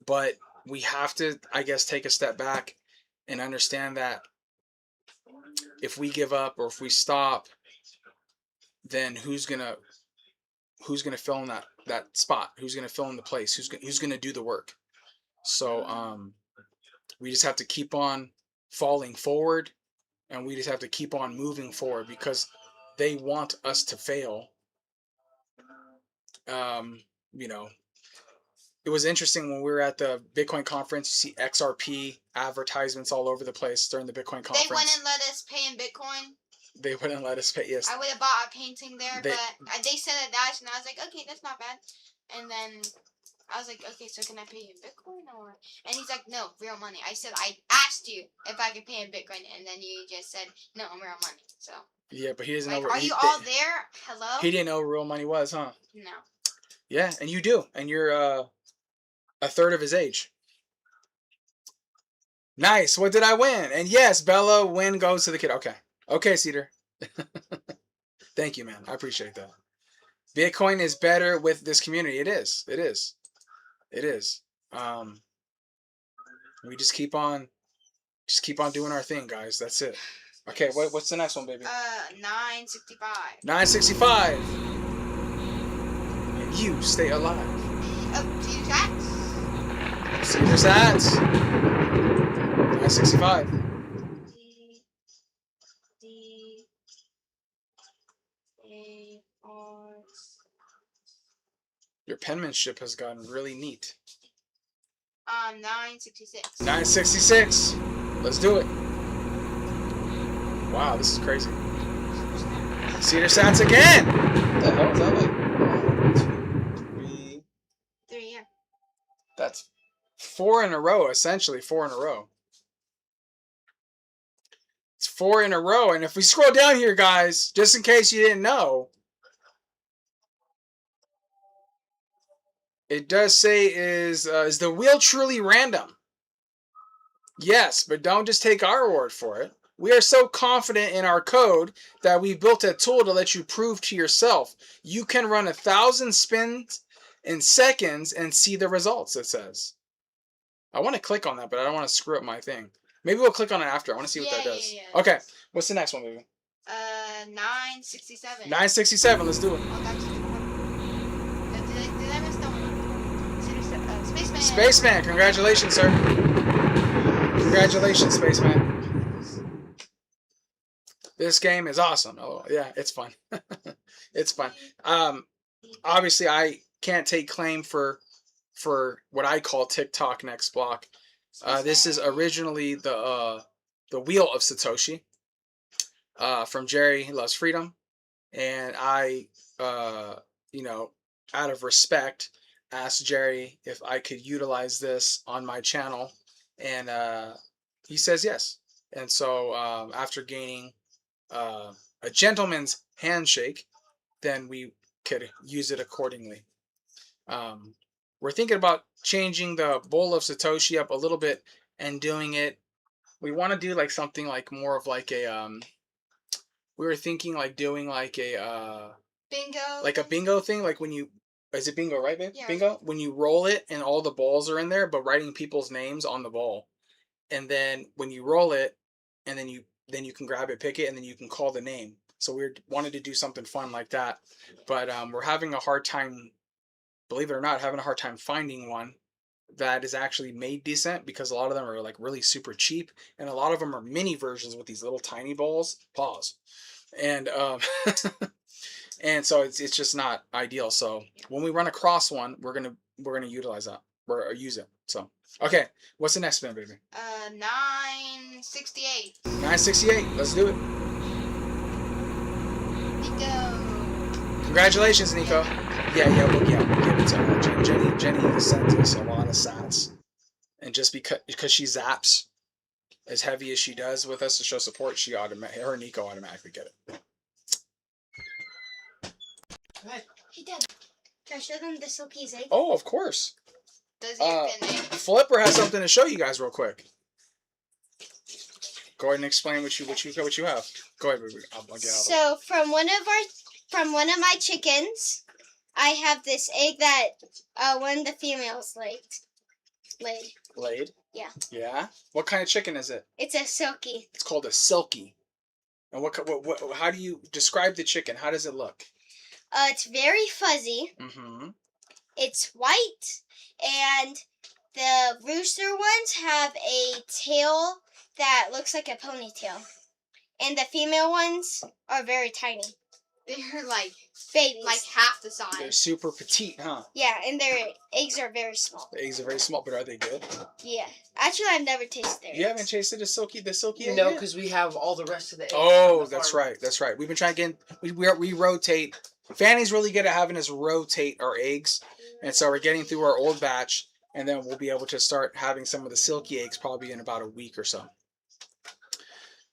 But we have to, I guess, take a step back and understand that if we give up or if we stop, then who's gonna fill in that spot? Who's gonna fill in the place? Who's gonna do the work? So we just have to keep on falling forward, and we just have to keep on moving forward because they want us to fail. It was interesting when we were at the Bitcoin conference. You see XRP advertisements all over the place during the Bitcoin conference. They wouldn't let us pay in Bitcoin. They wouldn't let us pay. Yes. I would have bought a painting there, but they said a dash, and I was like, okay, that's not bad. And then I was like, okay, so can I pay in Bitcoin or? And he's like, no, real money. I said, I asked you if I could pay in Bitcoin, and then you just said, no, I'm real money. So. Yeah, but he doesn't know. Are you all there? Hello? He didn't know what real money was, huh? No. Yeah, and you do, and you're a third of his age. Nice. What did I win? And yes, Bella, win goes to the kid. Okay, Cedar. Thank you, man. I appreciate that. Bitcoin is better with this community. It is. We just keep on doing our thing, guys. That's it. Okay, what's the next one, baby? 965. 965. And you stay alive. Cedar Sats. Cedar Sats. 965. Your penmanship has gotten really neat. 966. 966. Let's do it. Wow, this is crazy. Cedar Sats again. What the hell is that like? 1, 2, 3. 3, yeah. That's 4 in a row, essentially 4 in a row. It's 4 in a row, and if we scroll down here, guys, just in case you didn't know, it does say is the wheel truly random? Yes, but don't just take our word for it. We are so confident in our code that we built a tool to let you prove to yourself. You can run 1,000 spins in seconds and see the results, it says. I want to click on that, but I don't want to screw up my thing. Maybe we'll click on it after. I want to see what that does. Yeah. Okay, what's the next one, baby? 967. 967, let's do it. Oh, that's did I miss that one? Spaceman. Spaceman, congratulations, sir. Congratulations, Spaceman. This game is awesome. Oh, yeah, it's fun. It's fun. Obviously, I can't take claim for what I call TikTok next block. This is originally the the Wheel of Satoshi from Jerry Loves Freedom. And I, you know, out of respect, asked Jerry if I could utilize this on my channel. And he says yes. And so after gaining a gentleman's handshake, then we could use it accordingly. We're thinking about changing the Bowl of Satoshi up a little bit and doing it. We want to do like something like more of like a we were thinking like doing like a Bingo. like a bingo thing, like when you, is it bingo, right, babe? Yeah. Bingo, when you roll it and all the balls are in there, but writing people's names on the ball, and then when you roll it, and then you can grab it, pick it, and then you can call the name. So we wanted to do something fun like that, but we're having a hard time, believe it or not, having a hard time finding one that is actually made decent, because a lot of them are like really super cheap, and a lot of them are mini versions with these little tiny balls. Pause. And and so it's just not ideal. So when we run across one, we're gonna utilize that or use it. So okay, what's the next spin, baby? 968. 968. Let's do it. Nico. Congratulations, Nico. Yeah. We'll give it to her. Jenny sent us a lot of sats, and just because she zaps as heavy as she does with us to show support, her and Nico automatically get it. Hey, Dad. Can I show them the Silky's egg? Oh, of course. Does he have an egg? Flipper has something to show you guys real quick. Go ahead and explain what you have. Go ahead, baby. I'll get out. So from one of my chickens, I have this egg that one of the females laid. Laid? Yeah. Yeah. What kind of chicken is it? It's a silky. It's called a silky. And what how do you describe the chicken? How does it look? It's very fuzzy. Mm-hmm. It's white, and the rooster ones have a tail that looks like a ponytail, and the female ones are very tiny. They're like Babies. like half the They're size. super petite, huh? Yeah, and their eggs are very small. The eggs are very small, but are they good? Yeah. Actually, I've never tasted their You haven't eggs. tasted the silky egg No, yet? because we have all the rest of the eggs. Oh, on the that's farm. right. That's right. We've been trying to get we rotate. Fanny's really good at having us rotate our eggs, and so we're getting through our old batch, and then we'll be able to start having some of the silky eggs probably in about a week or so.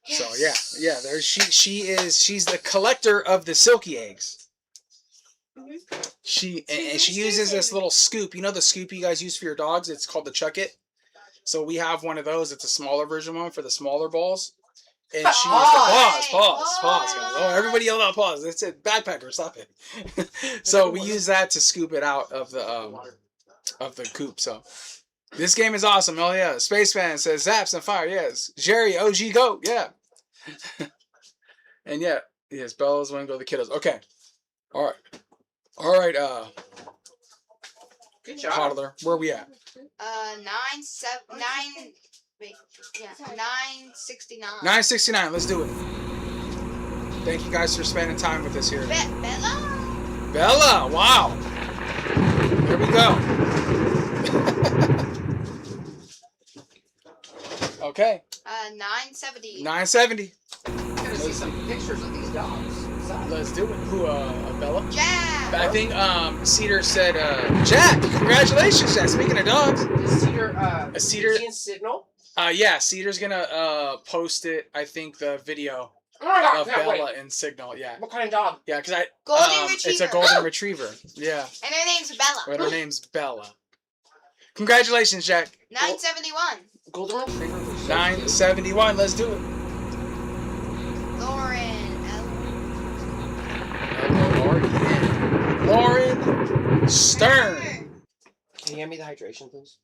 Yes. So yeah. There she's the collector of the silky eggs. Mhm. She uses this little scoop. You know the scoop you guys use for your dogs? It's called the Chuck It. So we have one of those. It's a smaller version one for the smaller balls. And she pause, guys. Oh, everybody yell out pause. It's a backpacker. Stop it. So we use that to scoop it out of the coop. So this game is awesome. Oh yeah. Spaceman says zaps and fire. Yes. Jerry OG go. Yeah. And yeah. Yes. Bellas want to go to the kiddos. Okay. All right. Good job. Toddler. Where are we at? 969. 969. Let's do it. Thank you guys for spending time with us here. Bella. Bella. Wow. Here we go. Okay. 970. 970. I'm gonna see some pictures of these dogs. Let's do it. Who? Bella. Jack. I think Cedar said Jack. Congratulations, Jack. Speaking of dogs. Is Cedar, A Cedar. is he in Signal? Yeah. Cedar's gonna post it. I think the video Oh my god, of can't Bella wait. in Signal. Yeah. What kind of dog? Yeah, because Golden It's a Retriever. golden retriever. Yeah. And her name's Bella. But her name's Bella. Congratulations, Jack. 971. Golden Retriever. 971. Let's do it. Lauren. L-O-R-E-N. Lauren Stern. Can you hand me the hydration, please?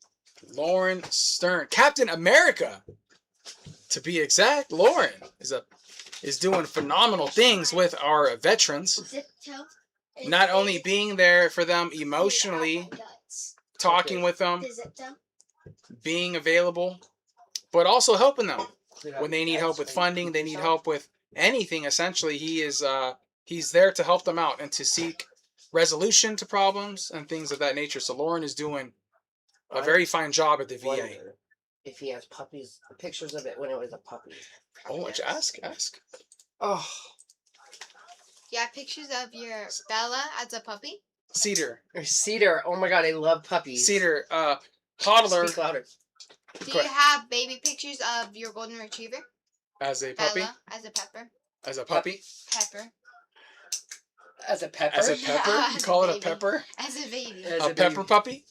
Lauren Stern. Captain America. To be exact, Lauren is doing phenomenal things with our veterans. Zip toe. Not only being there for them emotionally, talking with them, The zip toe. being available, but also helping them when they need help with funding, they need help with anything. Essentially, he's there to help them out and to seek resolution to problems and things of that nature. So Lauren is doing a very fine job at the VA. if he has puppies, pictures of it when it was a puppy. Oh, why don't you ask? Oh, You have pictures of your Bella as a puppy? Cedar. Cedar. Oh my god, I love puppies. Cedar, toddler. Speak louder. Do Go you ahead. have baby pictures of your golden retriever? As a puppy? Bella as a pepper. As a puppy? Pepper. As a pepper. As a pepper? You As call a it a baby. pepper? As a baby. As A a pepper baby. puppy?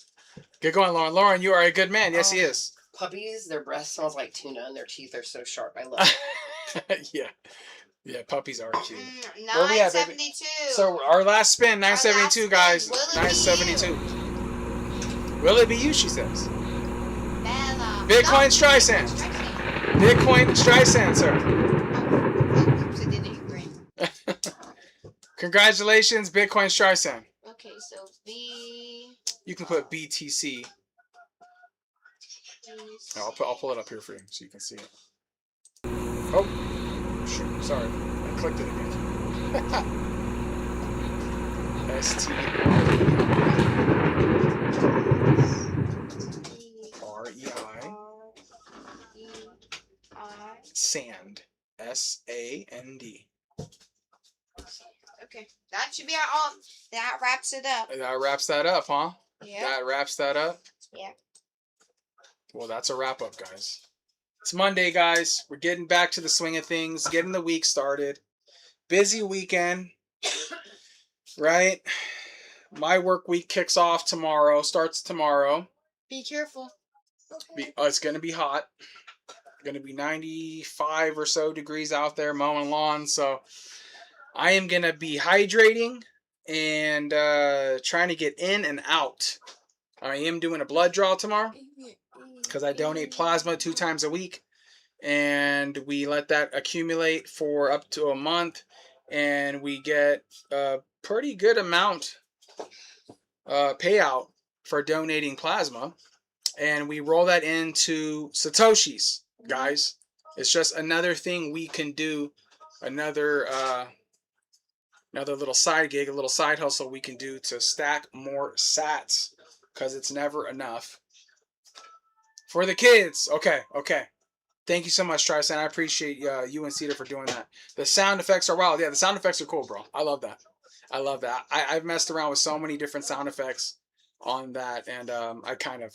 Get going, Lauren. Lauren, you are a good man. Yes, he Oh. is. Puppies, their breath smells like tuna and their teeth are so sharp. I love it. Yeah. Yeah, puppies are cute. Where we at, baby? 972. So our last spin, 972, guys. Will it be 972. Will it be you, she says. Bella. Bitcoin Streisand. Bitcoin Streisand, sir. So did it green. Congratulations, Bitcoin Streisand. Okay, so B. You can put BTC. I'll pull it up here for you so you can see it. Oh, shoot, sorry. I clicked it again. STREI. Sand. SAND. Okay, that should be all. That wraps it up. That wraps that up, huh? Yeah. That wraps that up? Yeah. Well, that's a wrap up, guys. It's Monday, guys. We're getting back to the swing of things, getting the week started. Busy weekend, right? My work week kicks off tomorrow, starts tomorrow. Be careful. It's going to be hot. Going to be 95 or so degrees out there mowing lawns. So I am going to be hydrating and trying to get in and out. I am doing a blood draw tomorrow because I donate plasma 2 times a week. And we let that accumulate for up to a month. And we get a pretty good amount payout for donating plasma. And we roll that into SATOSHI'S, guys. It's just another thing we can do. Another little side gig, a little side hustle we can do to stack more sats. Because it's never enough. For the kids. Okay. Thank you so much, Tristan. I appreciate you and Cedar for doing that. The sound effects are wild. Yeah, the sound effects are cool, bro. I love that. I've messed around with so many different sound effects on that, and I kind of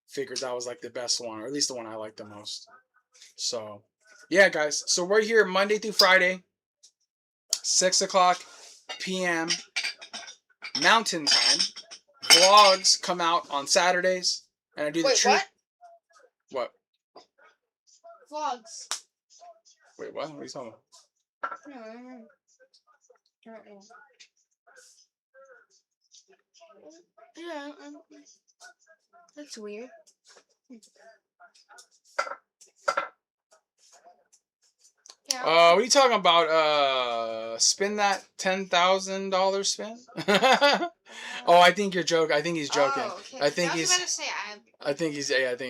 figured that was like the best one, or at least the one I like the most. So, yeah, guys. So we're here Monday through Friday, 6 o'clock p.m. Mountain Time. Vlogs come out on Saturdays, and I do the truth. What? Vlogs. Wait, what? What are you talking about? Yeah, that's weird. Yeah. What are you talking about? Spin that $10,000 spin? Oh, I think you're joking. I think he's joking. Oh, okay. I think I was he's. about to say I think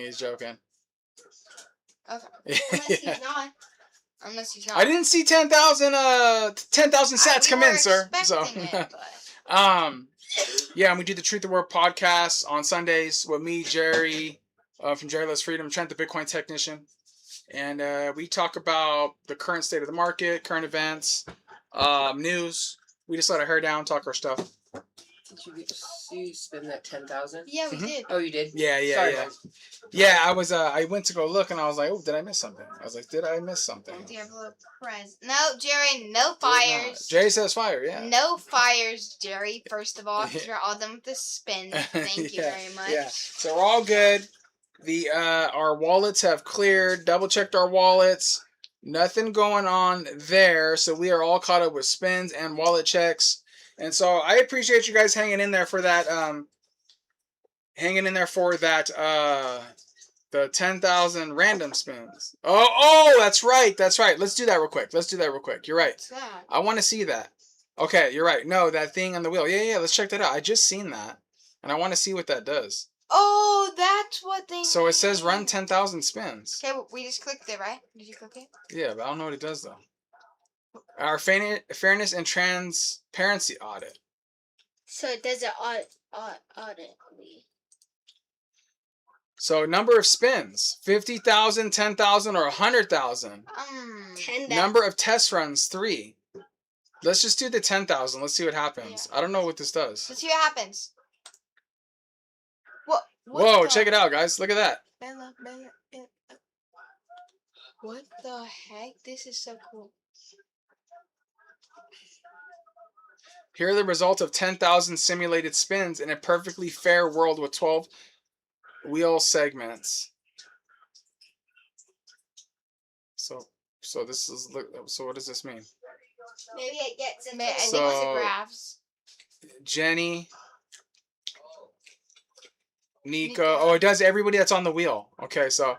he's joking. Okay. Unless he's not. Unless he's not. I didn't see 10,000 sats come in, sir. So, It, but... yeah, and we do the Truth the Word podcast on Sundays with me, Jerry, from Jerry Loves Freedom, Trent, the Bitcoin technician. And we talk about the current state of the market, current events, news. We just let our hair down, talk our stuff. Did you spend that 10,000? Yeah, we did. Oh, you did? Yeah. Sorry, Yeah. man. Yeah, I was. I went to go look, and I was like, "Oh, did I miss something?" I was like, "Did I miss something?" Do you have a little present? No, Jerry, no fires. Jerry says fire. Yeah. No fires, Jerry. First of all, you're all done with the spin. Thank you very much. Yeah. So we're all good. The our wallets have cleared. Double checked our wallets. Nothing going on there. So we are all caught up with spins and wallet checks. And so I appreciate you guys hanging in there for that. The 10,000 random spins. Oh, that's right. Let's do that real quick. You're right. What's that? I want to see that. Okay, you're right. No, that thing on the wheel. Yeah. Let's check that out. I just seen that, and I want to see what that does. Oh, that's what they. So it says run 10,000 spins. Okay, well, we just clicked it, right? Did you click it? Yeah, but I don't know what it does though. Our fairness and transparency audit. So it does an audit. So number of spins, 50,000, 10,000, or 100,000. 10,000. Number of test runs, 3. Let's just do the 10,000. Let's see what happens. Yeah. I don't know what this does. Let's see what happens. What Whoa, the- check it out, guys. Look at that. Bella, Bella, Bella. What the heck? This is so cool. Here are the results of 10,000 simulated spins in a perfectly fair world with 12 wheel segments. So this is, so what does this mean? Maybe it gets into I think it's the So- graphs. Jenny, Nico. Oh, it does everybody that's on the wheel. Okay, so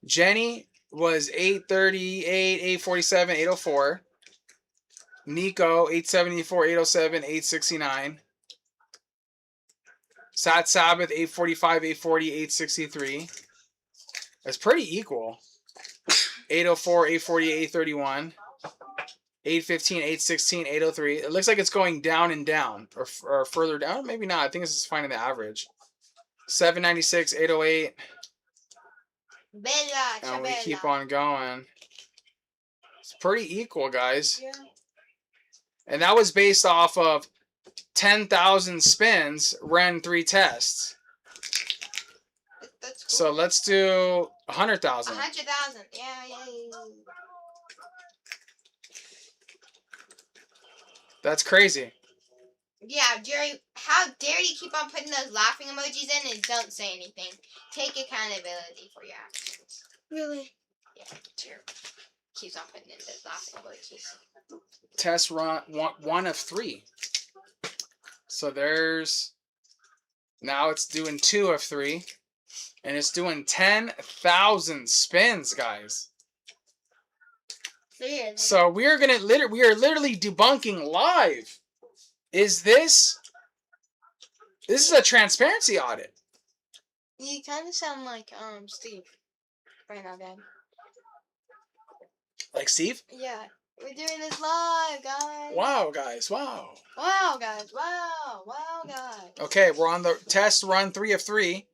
Jenny was 838, 847, 804. Nico, 874, 807, 869. Sat Sabbath, 845, 840, 863. That's pretty equal. 804, 848, 831. 815, 816, 803. It looks like it's going down and down. Or further down. Maybe not. I think it's just finding the average. 796, 808. Bella, And we Chabella. keep on going. It's pretty equal, guys. Yeah. And that was based off of 10,000 spins, ran 3 tests. That's cool. So let's do 100,000. 100,000. Yeah. That's crazy. Yeah, Jerry, how dare you keep on putting those laughing emojis in and don't say anything? Take accountability for your actions. Really? Yeah, Jerry keeps on putting in those laughing emojis. Test run 1 of 3. So there's, now it's doing 2 of 3. And it's doing 10,000 spins, guys. Seriously. So we are literally debunking live. Is this is a transparency audit. You kind of sound like Steve right now, Dad. Like Steve? Yeah, we're doing this live, guys. Wow, guys, wow. Wow, guys. Wow, guys. Okay, we're on the test run 3 of 3.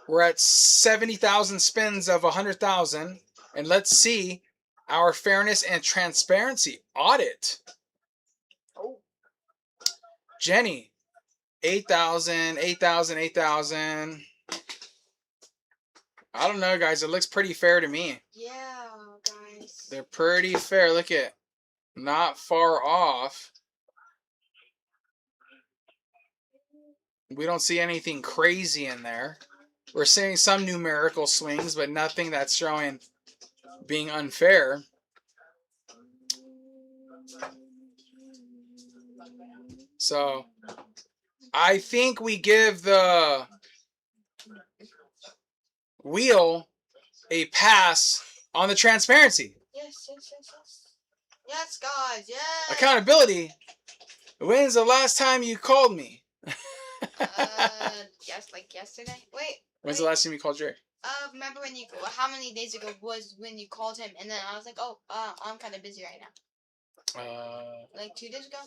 We're at 70,000 spins of 100,000. And let's see our fairness and transparency audit. Oh. Jenny, 8,000, 8,000, 8,000. I don't know, guys. It looks pretty fair to me. Yeah, guys. They're pretty fair. Look at, not far off. We don't see anything crazy in there. We're seeing some numerical swings, but nothing that's showing being unfair. So, I think we give the wheel a pass on the transparency. Yes. Yes, guys. Yes. Accountability. When's the last time you called me? Yes, like yesterday. Wait. When's the last time you called Jerry? Remember when how many days ago was when you called him, and then I was like, oh, I'm kind of busy right now. Like 2 days ago.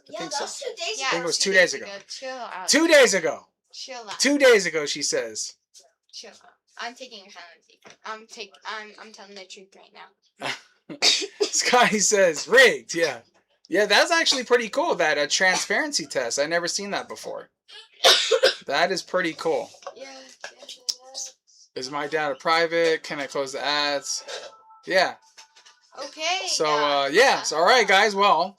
Yeah, think those so. 2 days Yeah, think it was 2 2 days ago. Chill out. 2 days ago. Chill out. 2 days ago, she says. Chill out. I'm taking accountability. I'm telling the truth right now. Scotty says, rigged, yeah. Yeah, that's actually pretty cool, that a transparency test. I never seen that before. That is pretty cool. Yeah. Is my data private? Can I close the ads? Yeah. Okay. So, yeah. So, all right, guys. Well,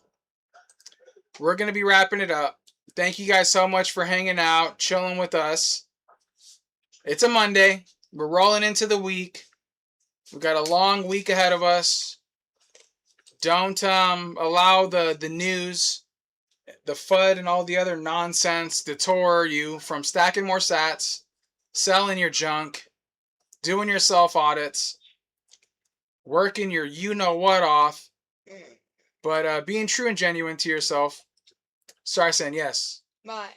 we're going to be wrapping it up. Thank you guys so much for hanging out, chilling with us. It's a Monday. We're rolling into the week. We've got a long week ahead of us. Don't allow the news, the FUD, and all the other nonsense deter you from stacking more sats, selling your junk, doing your self-audits, working your you-know-what off, but being true and genuine to yourself. Start saying yes. Bye.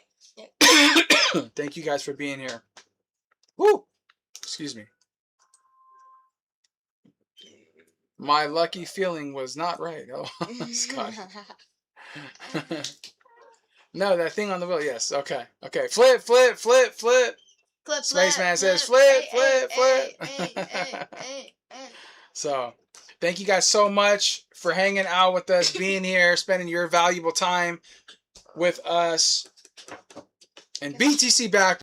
Thank you guys for being here. Woo! Excuse me. My lucky feeling was not right. Oh, Scott. No, that thing on the wheel. Yes. Okay. Okay. Flip, flip, flip, flip. Flip, Spaceman says flip, flip, hey, flip, hey, flip. hey, hey, hey. So, thank you guys so much for hanging out with us, being here, spending your valuable time with us. And BTC back.